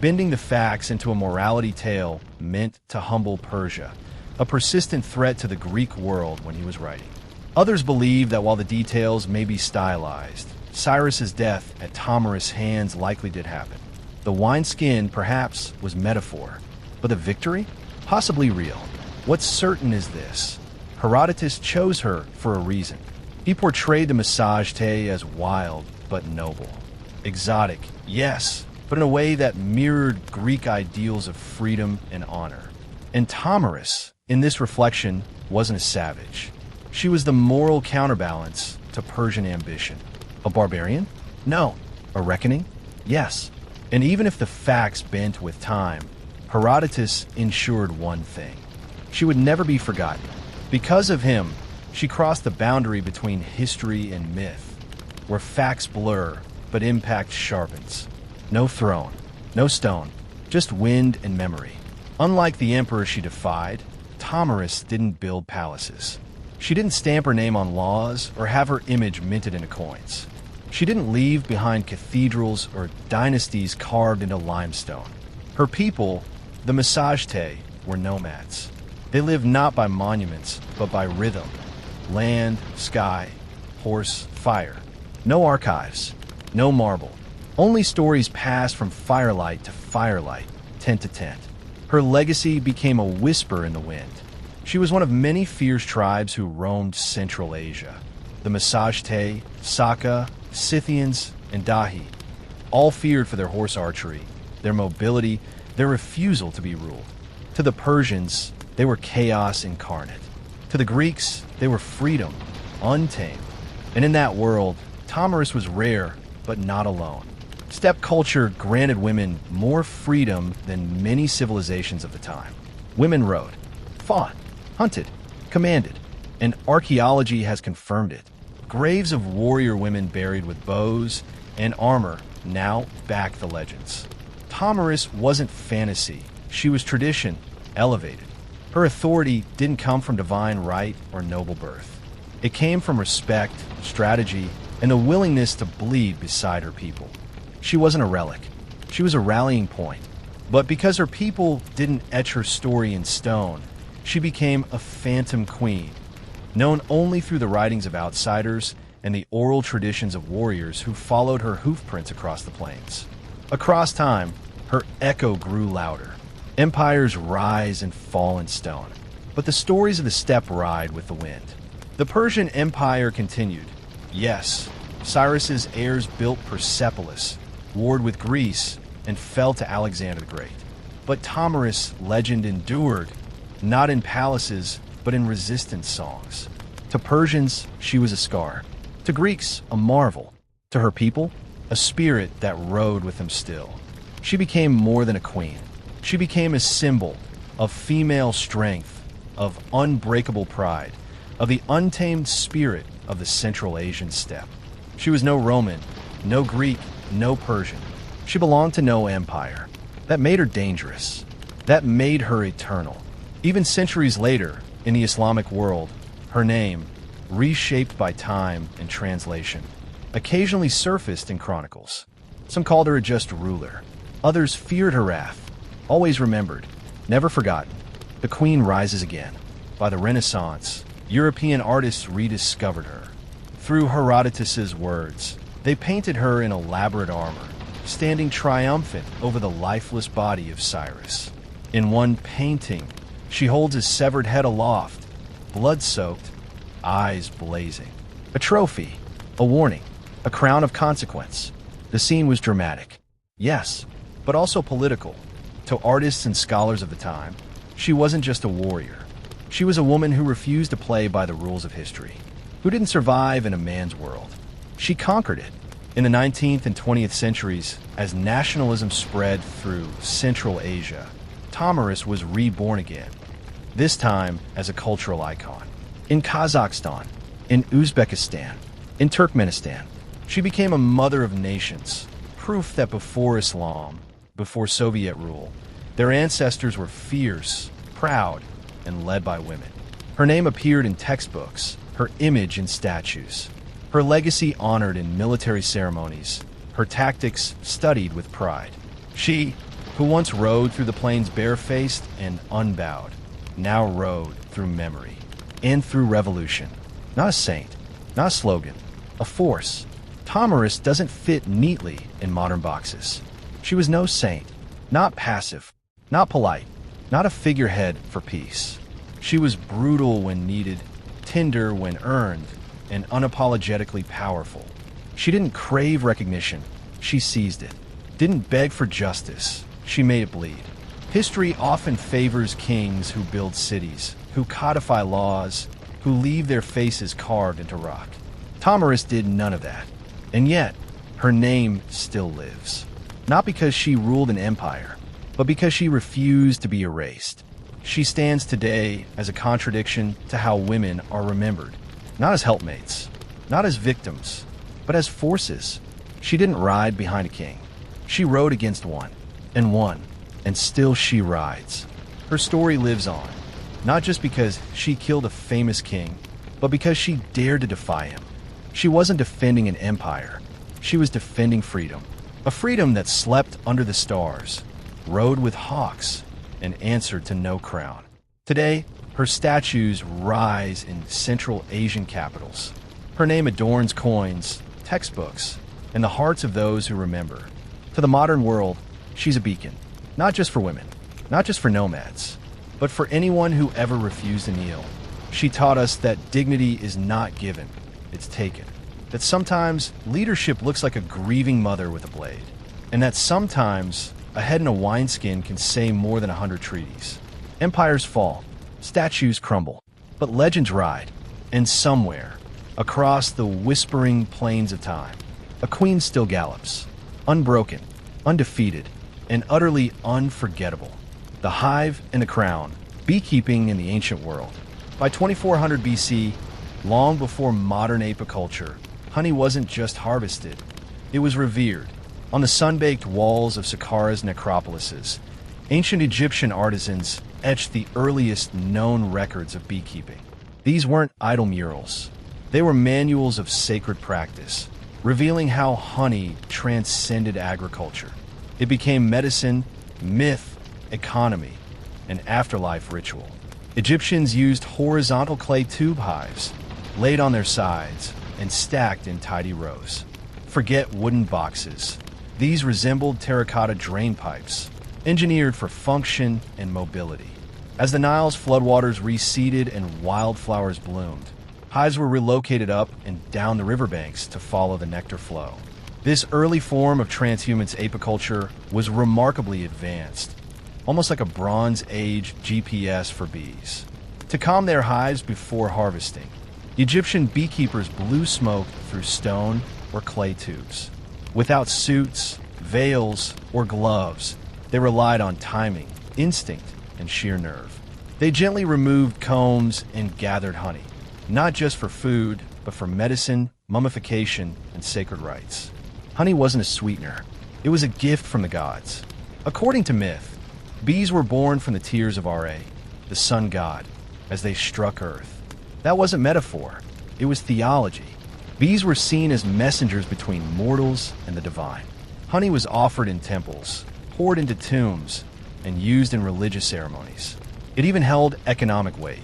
bending the facts into a morality tale meant to humble Persia, a persistent threat to the Greek world when he was writing. Others believe that while the details may be stylized, Cyrus's death at Tomyris' hands likely did happen. The wineskin, perhaps, was metaphor, but the victory? Possibly real. What's certain is this: Herodotus chose her for a reason. He portrayed the Massagetae as wild but noble. Exotic, yes, but in a way that mirrored Greek ideals of freedom and honor. And Tomyris, in this reflection, wasn't a savage. She was the moral counterbalance to Persian ambition. A barbarian? No. A reckoning? Yes. And even if the facts bent with time, Herodotus ensured one thing: she would never be forgotten. Because of him, she crossed the boundary between history and myth, where facts blur but impact sharpens. No throne, no stone, just wind and memory. Unlike the emperor she defied, Tomyris didn't build palaces. She didn't stamp her name on laws or have her image minted into coins. She didn't leave behind cathedrals or dynasties carved into limestone. Her people, the Massagetae, were nomads. They lived not by monuments, but by rhythm. Land, sky, horse, fire. No archives, no marble. Only stories passed from firelight to firelight, tent to tent. Her legacy became a whisper in the wind. She was one of many fierce tribes who roamed Central Asia. The Massagetae, Saka, Scythians, and Dahi, all feared for their horse archery, their mobility, their refusal to be ruled. To the Persians, they were chaos incarnate. To the Greeks, they were freedom, untamed. And in that world, Tomyris was rare, but not alone. Steppe culture granted women more freedom than many civilizations of the time. Women rode, fought, hunted, commanded, and archaeology has confirmed it. Graves of warrior women buried with bows and armor now back the legends. Tomyris wasn't fantasy. She was tradition, elevated. Her authority didn't come from divine right or noble birth. It came from respect, strategy, and the willingness to bleed beside her people. She wasn't a relic. She was a rallying point. But because her people didn't etch her story in stone, she became a phantom queen, known only through the writings of outsiders and the oral traditions of warriors who followed her hoofprints across the plains. Across time, her echo grew louder. Empires rise and fall in stone, but the stories of the steppe ride with the wind. The Persian Empire continued. Yes, Cyrus's heirs built Persepolis, warred with Greece, and fell to Alexander the Great. But Tomyris' legend endured, not in palaces, but in resistance songs. To Persians, she was a scar. To Greeks, a marvel. To her people, a spirit that rode with them still. She became more than a queen. She became a symbol of female strength, of unbreakable pride, of the untamed spirit of the Central Asian steppe. She was no Roman, no Greek, no Persian. She belonged to no empire. That made her dangerous. That made her eternal. Even centuries later, in the Islamic world, her name, reshaped by time and translation, occasionally surfaced in chronicles. Some called her a just ruler. Others feared her wrath. Always remembered, never forgotten. The queen rises again. By the Renaissance, European artists rediscovered her. Through Herodotus's words, they painted her in elaborate armor, standing triumphant over the lifeless body of Cyrus. In one painting, she holds his severed head aloft, blood-soaked, eyes blazing. A trophy, a warning, a crown of consequence. The scene was dramatic, yes, but also political. To artists and scholars of the time, she wasn't just a warrior. She was a woman who refused to play by the rules of history, who didn't survive in a man's world. She conquered it. In the 19th and 20th centuries, as nationalism spread through Central Asia, Tomyris was reborn again, this time as a cultural icon. In Kazakhstan, in Uzbekistan, in Turkmenistan, she became a mother of nations, proof that before Islam, before Soviet rule, their ancestors were fierce, proud, and led by women. Her name appeared in textbooks, her image in statues, her legacy honored in military ceremonies, her tactics studied with pride. She, who once rode through the plains barefaced and unbowed, now rode through memory and through revolution. Not a saint, not a slogan, a force. Tomyris doesn't fit neatly in modern boxes. She was no saint, not passive, not polite, not a figurehead for peace. She was brutal when needed, tender when earned, and unapologetically powerful. She didn't crave recognition, she seized it. Didn't beg for justice, she made it bleed. History often favors kings who build cities, who codify laws, who leave their faces carved into rock. Tomyris did none of that, and yet her name still lives. Not because she ruled an empire, but because she refused to be erased. She stands today as a contradiction to how women are remembered. Not as helpmates, not as victims, but as forces. She didn't ride behind a king. She rode against one, and still she rides. Her story lives on, not just because she killed a famous king, but because she dared to defy him. She wasn't defending an empire. She was defending freedom. A freedom that slept under the stars, rode with hawks, and answered to no crown. Today, her statues rise in Central Asian capitals. Her name adorns coins, textbooks, and the hearts of those who remember. To the modern world, she's a beacon, not just for women, not just for nomads, but for anyone who ever refused to kneel. She taught us that dignity is not given, it's taken. That sometimes leadership looks like a grieving mother with a blade, and that sometimes a head in a wineskin can say more than 100 treaties. Empires fall, statues crumble, but legends ride, and somewhere, across the whispering plains of time, a queen still gallops, unbroken, undefeated, and utterly unforgettable. The hive and the crown, beekeeping in the ancient world. By 2400 BC, long before modern apiculture, honey wasn't just harvested, it was revered, On the sun-baked walls of Saqqara's necropolises, ancient Egyptian artisans etched the earliest known records of beekeeping. These weren't idle murals. They were manuals of sacred practice, revealing how honey transcended agriculture. It became medicine, myth, economy, and afterlife ritual. Egyptians used horizontal clay tube hives, laid on their sides and stacked in tidy rows. Forget wooden boxes. These resembled terracotta drain pipes, engineered for function and mobility. As the Nile's floodwaters receded and wildflowers bloomed, hives were relocated up and down the riverbanks to follow the nectar flow. This early form of transhumance apiculture was remarkably advanced, almost like a Bronze Age GPS for bees. To calm their hives before harvesting, Egyptian beekeepers blew smoke through stone or clay tubes. Without suits, veils, or gloves, they relied on timing, instinct, and sheer nerve. They gently removed combs and gathered honey, not just for food, but for medicine, mummification, and sacred rites. Honey wasn't a sweetener. It was a gift from the gods. According to myth, bees were born from the tears of Ra, the sun god, as they struck earth. That wasn't metaphor. It was theology. Bees were seen as messengers between mortals and the divine. Honey was offered in temples, poured into tombs, and used in religious ceremonies. It even held economic weight,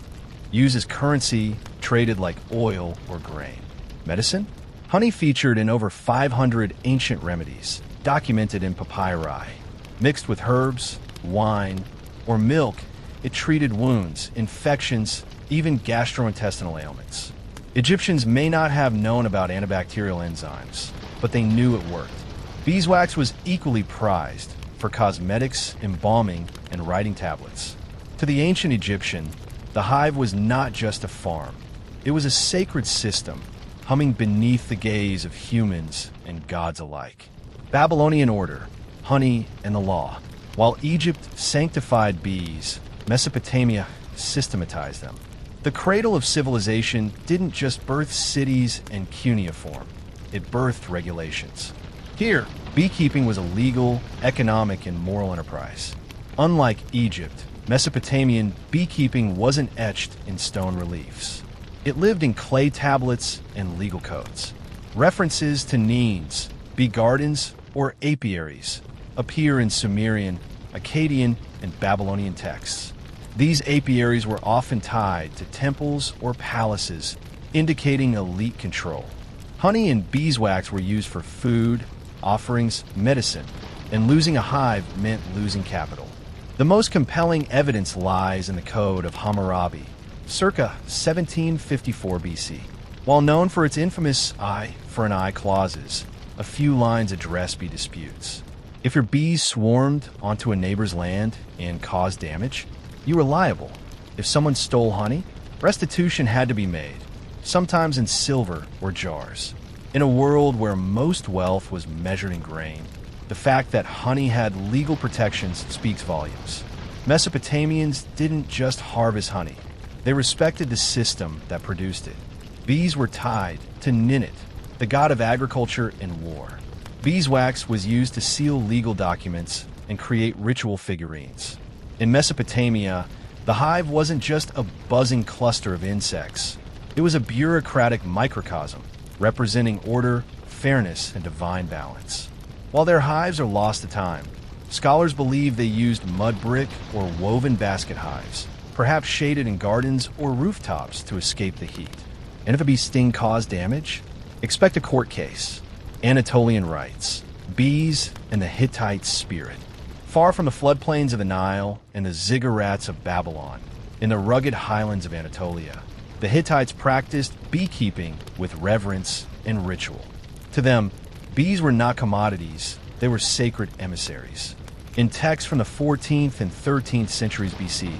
used as currency, traded like oil or grain. Medicine? Honey featured in over 500 ancient remedies, documented in papyri. Mixed with herbs, wine, or milk, it treated wounds, infections, even gastrointestinal ailments. Egyptians may not have known about antibacterial enzymes, but they knew it worked. Beeswax was equally prized for cosmetics, embalming, and writing tablets. To the ancient Egyptian, the hive was not just a farm. It was a sacred system, humming beneath the gaze of humans and gods alike. Babylonian order, honey, and the law. While Egypt sanctified bees, Mesopotamia systematized them. The cradle of civilization didn't just birth cities and cuneiform, it birthed regulations. Here, beekeeping was a legal, economic, and moral enterprise. Unlike Egypt, Mesopotamian beekeeping wasn't etched in stone reliefs. It lived in clay tablets and legal codes. References to neens, bee gardens, or apiaries appear in Sumerian, Akkadian, and Babylonian texts. These apiaries were often tied to temples or palaces, indicating elite control. Honey and beeswax were used for food, offerings, medicine, and losing a hive meant losing capital. The most compelling evidence lies in the Code of Hammurabi, circa 1754 BC. While known for its infamous eye for an eye clauses, a few lines address bee disputes. If your bees swarmed onto a neighbor's land and caused damage, you were liable. If someone stole honey, restitution had to be made, sometimes in silver or jars. In a world where most wealth was measured in grain, the fact that honey had legal protections speaks volumes. Mesopotamians didn't just harvest honey. They respected the system that produced it. Bees were tied to Ninit, the god of agriculture and war. Beeswax was used to seal legal documents and create ritual figurines. In Mesopotamia, the hive wasn't just a buzzing cluster of insects. It was a bureaucratic microcosm, representing order, fairness, and divine balance. While their hives are lost to time, scholars believe they used mud brick or woven basket hives, perhaps shaded in gardens or rooftops to escape the heat. And if a bee sting caused damage, expect a court case. Anatolian rites, bees, and the Hittite spirit. Far from the floodplains of the Nile and the ziggurats of Babylon, in the rugged highlands of Anatolia, the Hittites practiced beekeeping with reverence and ritual. To them, bees were not commodities, they were sacred emissaries. In texts from the 14th and 13th centuries BC,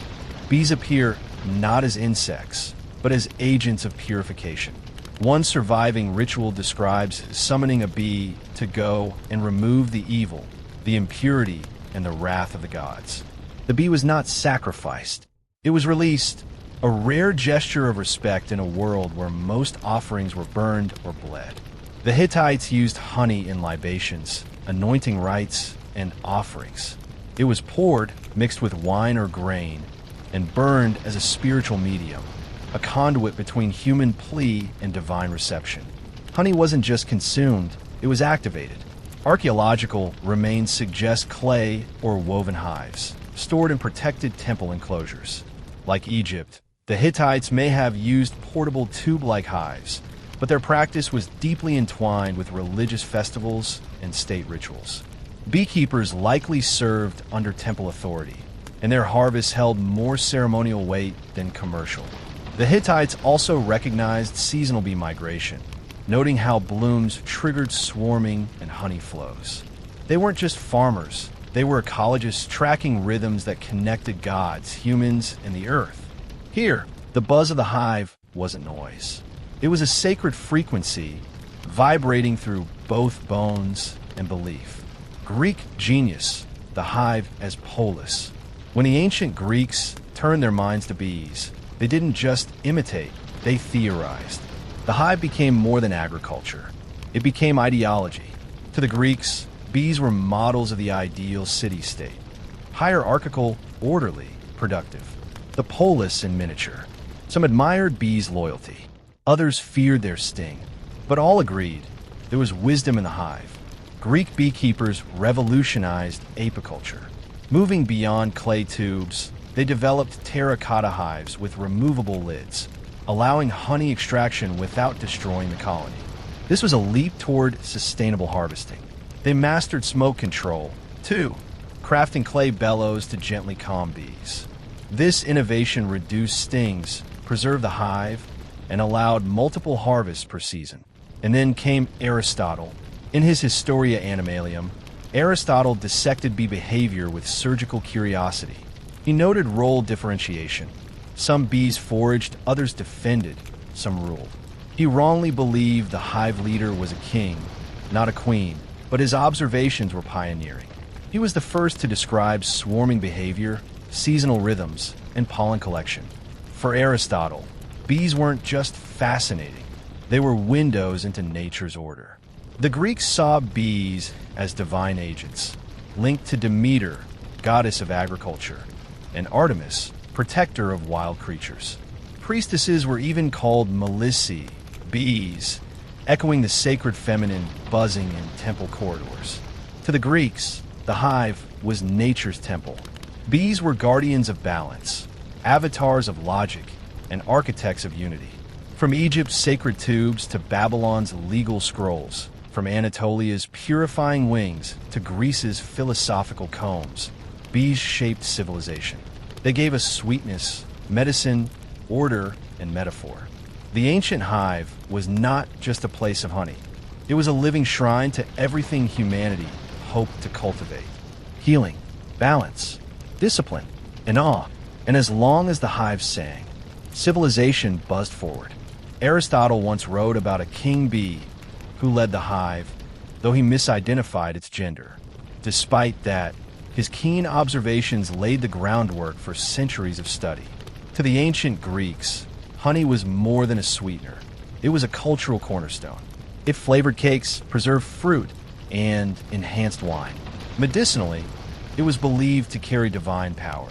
bees appear not as insects, but as agents of purification. One surviving ritual describes summoning a bee to go and remove the evil, the impurity, and the wrath of the gods. The bee was not sacrificed. It was released, a rare gesture of respect in a world where most offerings were burned or bled. The Hittites used honey in libations, anointing rites, and offerings. It was poured, mixed with wine or grain, and burned as a spiritual medium, a conduit between human plea and divine reception. Honey wasn't just consumed, it was activated. Archaeological remains suggest clay or woven hives, stored in protected temple enclosures. Like Egypt, the Hittites may have used portable tube-like hives, but their practice was deeply entwined with religious festivals and state rituals. Beekeepers likely served under temple authority, and their harvests held more ceremonial weight than commercial. The Hittites also recognized seasonal bee migration, noting how blooms triggered swarming and honey flows. They weren't just farmers, they were ecologists tracking rhythms that connected gods, humans, and the earth. Here, the buzz of the hive wasn't noise. It was a sacred frequency, vibrating through both bones and belief. Greek genius, the hive as polis. When the ancient Greeks turned their minds to bees, they didn't just imitate, they theorized. The hive became more than agriculture. It became ideology. To the Greeks, bees were models of the ideal city-state. Hierarchical, orderly, productive. The polis in miniature. Some admired bees' loyalty. Others feared their sting. But all agreed there was wisdom in the hive. Greek beekeepers revolutionized apiculture. Moving beyond clay tubes, they developed terracotta hives with removable lids, allowing honey extraction without destroying the colony. This was a leap toward sustainable harvesting. They mastered smoke control, too, crafting clay bellows to gently calm bees. This innovation reduced stings, preserved the hive, and allowed multiple harvests per season. And then came Aristotle. In his Historia Animalium, Aristotle dissected bee behavior with surgical curiosity. He noted role differentiation. Some bees foraged, others defended, some ruled. He wrongly believed the hive leader was a king, not a queen, but his observations were pioneering. He was the first to describe swarming behavior, seasonal rhythms, and pollen collection. For Aristotle, bees weren't just fascinating, they were windows into nature's order. The Greeks saw bees as divine agents, linked to Demeter, goddess of agriculture, and Artemis, protector of wild creatures. Priestesses were even called Melissae, bees, echoing the sacred feminine buzzing in temple corridors. To the Greeks, the hive was nature's temple. Bees were guardians of balance, avatars of logic, and architects of unity. From Egypt's sacred tubes to Babylon's legal scrolls, from Anatolia's purifying wings to Greece's philosophical combs, bees shaped civilization. They gave us sweetness, medicine, order, and metaphor. The ancient hive was not just a place of honey. It was a living shrine to everything humanity hoped to cultivate. Healing, balance, discipline, and awe. And as long as the hive sang, civilization buzzed forward. Aristotle once wrote about a king bee who led the hive, though he misidentified its gender. Despite that, his keen observations laid the groundwork for centuries of study. To the ancient Greeks, honey was more than a sweetener. It was a cultural cornerstone. It flavored cakes, preserved fruit, and enhanced wine. Medicinally, it was believed to carry divine power.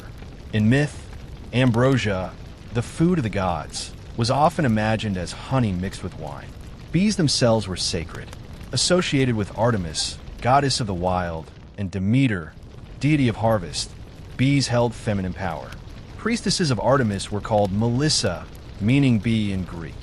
In myth, ambrosia, the food of the gods, was often imagined as honey mixed with wine. Bees themselves were sacred, associated with Artemis, goddess of the wild, and Demeter, deity of harvest. Bees held feminine power. Priestesses of Artemis were called Melissa, meaning bee in Greek.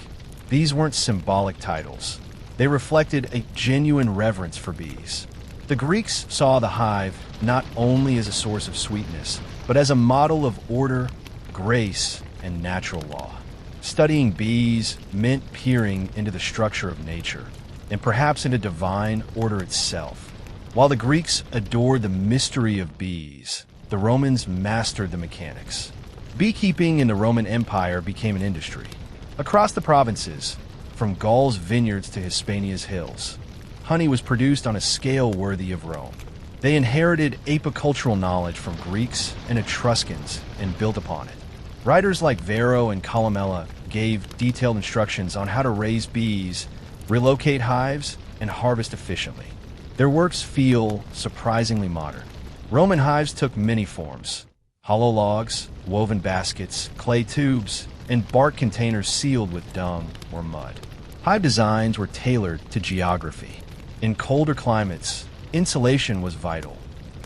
These weren't symbolic titles. They reflected a genuine reverence for bees. The Greeks saw the hive not only as a source of sweetness, but as a model of order, grace, and natural law. Studying bees meant peering into the structure of nature, and perhaps into divine order itself. While the Greeks adored the mystery of bees, the Romans mastered the mechanics. Beekeeping in the Roman Empire became an industry. Across the provinces, from Gaul's vineyards to Hispania's hills, honey was produced on a scale worthy of Rome. They inherited apicultural knowledge from Greeks and Etruscans and built upon it. Writers like Varro and Columella gave detailed instructions on how to raise bees relocate hives, and harvest efficiently. Their works feel surprisingly modern. Roman hives took many forms: hollow logs, woven baskets, clay tubes, and bark containers sealed with dung or mud. Hive designs were tailored to geography. In colder climates, insulation was vital.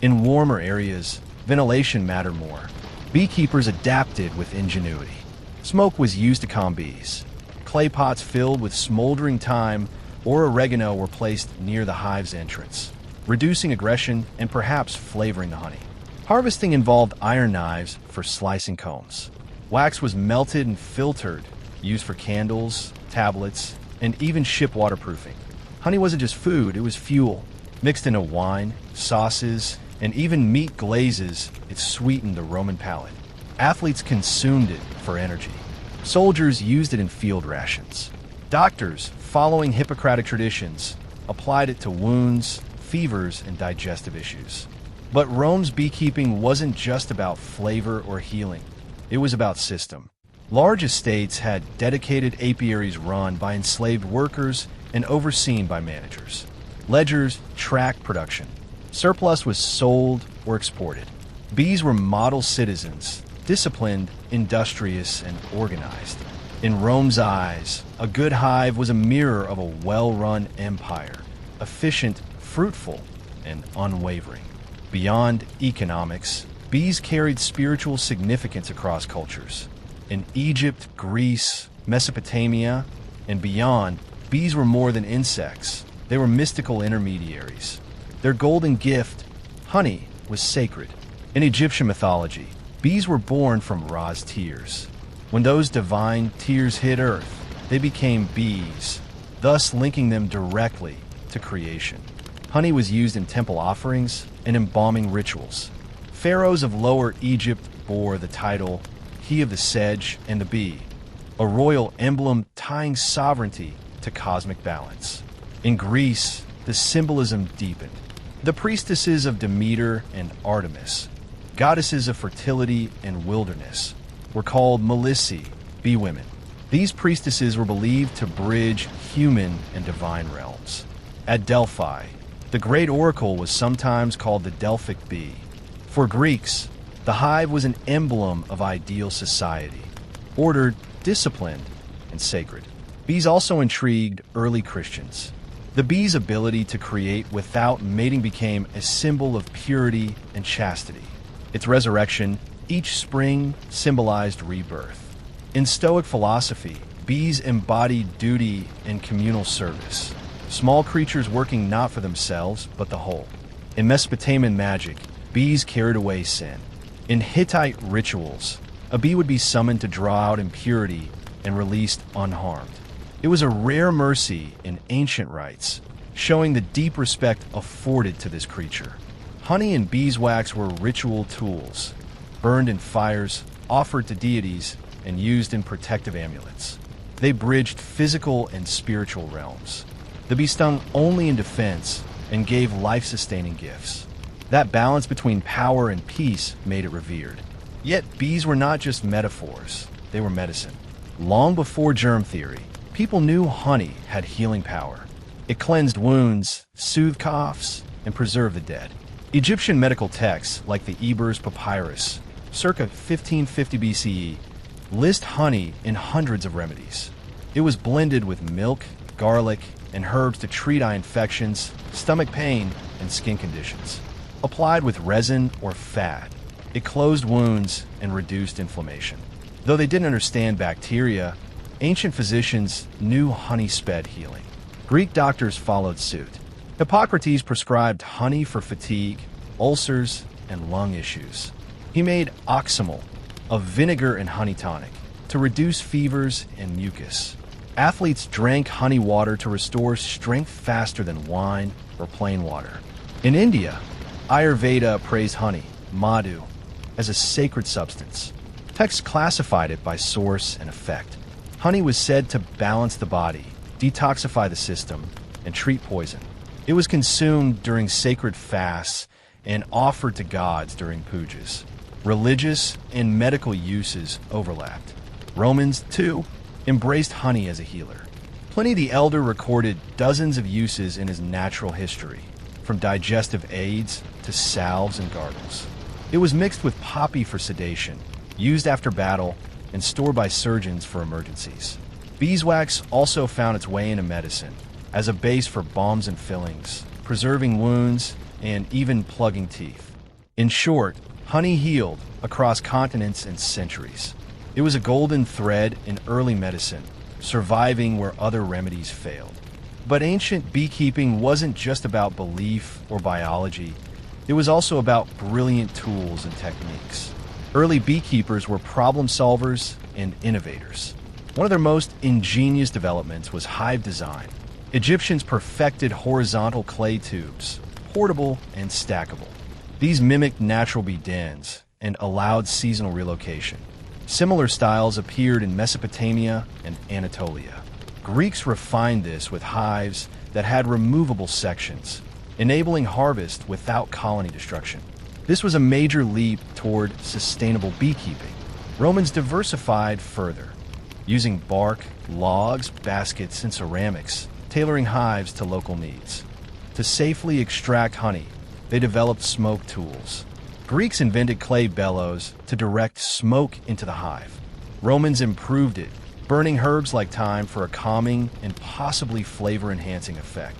In warmer areas, ventilation mattered more. Beekeepers adapted with ingenuity. Smoke was used to calm bees. Clay pots filled with smoldering thyme or oregano were placed near the hive's entrance, reducing aggression and perhaps flavoring the honey. Harvesting involved iron knives for slicing combs. Wax was melted and filtered, used for candles, tablets, and even ship waterproofing. Honey wasn't just food, it was fuel. Mixed into wine, sauces, and even meat glazes, it sweetened the Roman palate. Athletes consumed it for energy. Soldiers used it in field rations. Doctors, following Hippocratic traditions, applied it to wounds, fevers, and digestive issues. But Rome's beekeeping wasn't just about flavor or healing. It was about system. Large estates had dedicated apiaries run by enslaved workers and overseen by managers. Ledgers tracked production. Surplus was sold or exported. Bees were model citizens, disciplined, industrious, and organized. In Rome's eyes, a good hive was a mirror of a well-run empire, efficient, fruitful, and unwavering. Beyond economics, bees carried spiritual significance across cultures. In Egypt, Greece, Mesopotamia, and beyond, bees were more than insects. They were mystical intermediaries. Their golden gift, honey, was sacred. In Egyptian mythology, bees were born from Ra's tears. When those divine tears hit earth, they became bees, thus linking them directly to creation. Honey was used in temple offerings and embalming rituals. Pharaohs of Lower Egypt bore the title He of the Sedge and the Bee, a royal emblem tying sovereignty to cosmic balance. In Greece, the symbolism deepened. The priestesses of Demeter and Artemis, goddesses of fertility and wilderness, were called Melissae, bee women. These priestesses were believed to bridge human and divine realms. At Delphi, the great oracle was sometimes called the Delphic bee. For Greeks, the hive was an emblem of ideal society, ordered, disciplined, and sacred. Bees also intrigued early Christians. The bee's ability to create without mating became a symbol of purity and chastity. Its resurrection, each spring, symbolized rebirth. In Stoic philosophy, bees embodied duty and communal service, small creatures working not for themselves, but the whole. In Mesopotamian magic, bees carried away sin. In Hittite rituals, a bee would be summoned to draw out impurity and released unharmed. It was a rare mercy in ancient rites, showing the deep respect afforded to this creature. Honey and beeswax were ritual tools, burned in fires, offered to deities, and used in protective amulets. They bridged physical and spiritual realms. The bee stung only in defense and gave life-sustaining gifts. That balance between power and peace made it revered. Yet bees were not just metaphors, they were medicine. Long before germ theory, people knew honey had healing power. It cleansed wounds, soothed coughs, and preserved the dead. Egyptian medical texts, like the Ebers Papyrus, circa 1550 BCE, list honey in hundreds of remedies. It was blended with milk, garlic, and herbs to treat eye infections, stomach pain, and skin conditions. Applied with resin or fat, it closed wounds and reduced inflammation. Though they didn't understand bacteria, ancient physicians knew honey sped healing. Greek doctors followed suit. Hippocrates prescribed honey for fatigue, ulcers, and lung issues. He made oxymel, a vinegar and honey tonic, to reduce fevers and mucus. Athletes drank honey water to restore strength faster than wine or plain water. In India, Ayurveda praised honey, madhu, as a sacred substance. Texts classified it by source and effect. Honey was said to balance the body, detoxify the system, and treat poison. It was consumed during sacred fasts and offered to gods during pujas. Religious and medical uses overlapped. Romans, too, embraced honey as a healer. Pliny the Elder recorded dozens of uses in his natural history, from digestive aids to salves and gargles. It was mixed with poppy for sedation, used after battle, and stored by surgeons for emergencies. Beeswax also found its way into medicine, as a base for balms and fillings, preserving wounds, and even plugging teeth. In short, honey healed across continents and centuries. It was a golden thread in early medicine, surviving where other remedies failed. But ancient beekeeping wasn't just about belief or biology. It was also about brilliant tools and techniques. Early beekeepers were problem solvers and innovators. One of their most ingenious developments was hive design. Egyptians perfected horizontal clay tubes, portable and stackable. These mimicked natural bee dens and allowed seasonal relocation. Similar styles appeared in Mesopotamia and Anatolia. Greeks refined this with hives that had removable sections, enabling harvest without colony destruction. This was a major leap toward sustainable beekeeping. Romans diversified further, using bark, logs, baskets, and ceramics, tailoring hives to local needs. To safely extract honey, they developed smoke tools. Greeks invented clay bellows to direct smoke into the hive. Romans improved it, burning herbs like thyme for a calming and possibly flavor-enhancing effect.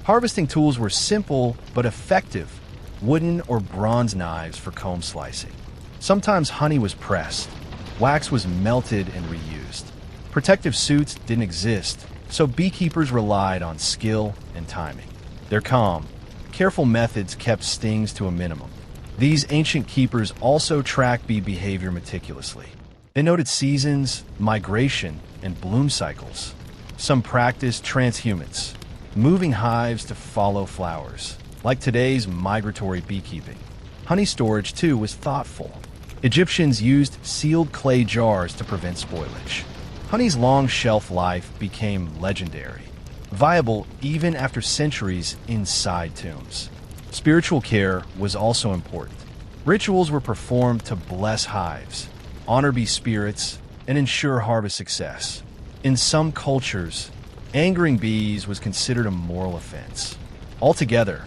Harvesting tools were simple but effective, wooden or bronze knives for comb slicing. Sometimes honey was pressed. Wax was melted and reused. Protective suits didn't exist, so beekeepers relied on skill and timing. Their calm, careful methods kept stings to a minimum. These ancient keepers also tracked bee behavior meticulously. They noted seasons, migration, and bloom cycles. Some practiced transhumance, moving hives to follow flowers, like today's migratory beekeeping. Honey storage, too, was thoughtful. Egyptians used sealed clay jars to prevent spoilage. Honey's long shelf life became legendary, viable even after centuries inside tombs. Spiritual care was also important. Rituals were performed to bless hives, honor bee spirits, and ensure harvest success. In some cultures, angering bees was considered a moral offense. Altogether,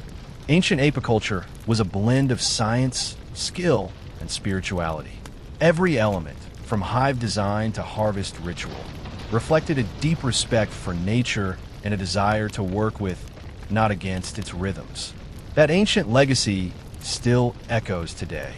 ancient apiculture was a blend of science, skill, and spirituality. Every element, from hive design to harvest ritual, reflected a deep respect for nature and a desire to work with, not against, its rhythms. That ancient legacy still echoes today.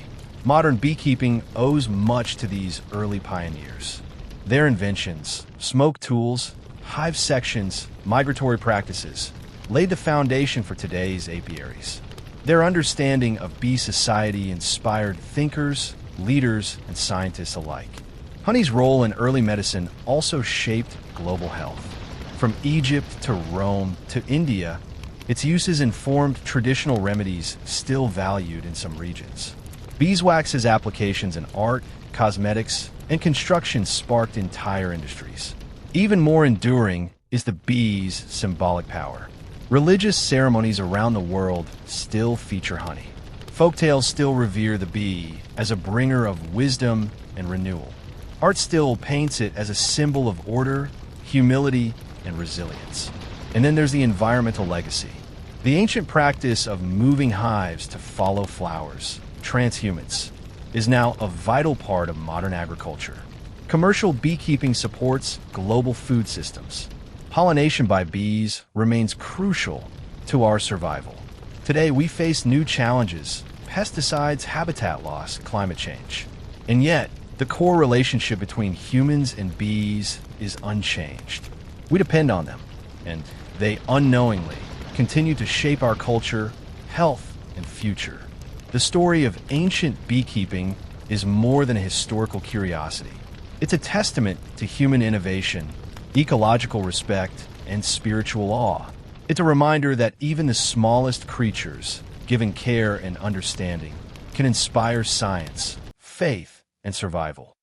Modern beekeeping owes much to these early pioneers. Their inventions, smoke tools, hive sections, migratory practices, laid the foundation for today's apiaries. Their understanding of bee society inspired thinkers, leaders, and scientists alike. Honey's role in early medicine also shaped global health. From Egypt to Rome to India, its uses informed traditional remedies still valued in some regions. Beeswax's applications in art, cosmetics, and construction sparked entire industries. Even more enduring is the bee's symbolic power. Religious ceremonies around the world still feature honey. Folktales still revere the bee as a bringer of wisdom and renewal. Art still paints it as a symbol of order, humility, and resilience. And then there's the environmental legacy. The ancient practice of moving hives to follow flowers, transhumance, is now a vital part of modern agriculture. Commercial beekeeping supports global food systems. Pollination by bees remains crucial to our survival. Today, we face new challenges: pesticides, habitat loss, climate change. And yet, the core relationship between humans and bees is unchanged. We depend on them, and they unknowingly continue to shape our culture, health, and future. The story of ancient beekeeping is more than a historical curiosity. It's a testament to human innovation, ecological respect, and spiritual awe. It's a reminder that even the smallest creatures, given care and understanding, can inspire science, faith, and survival.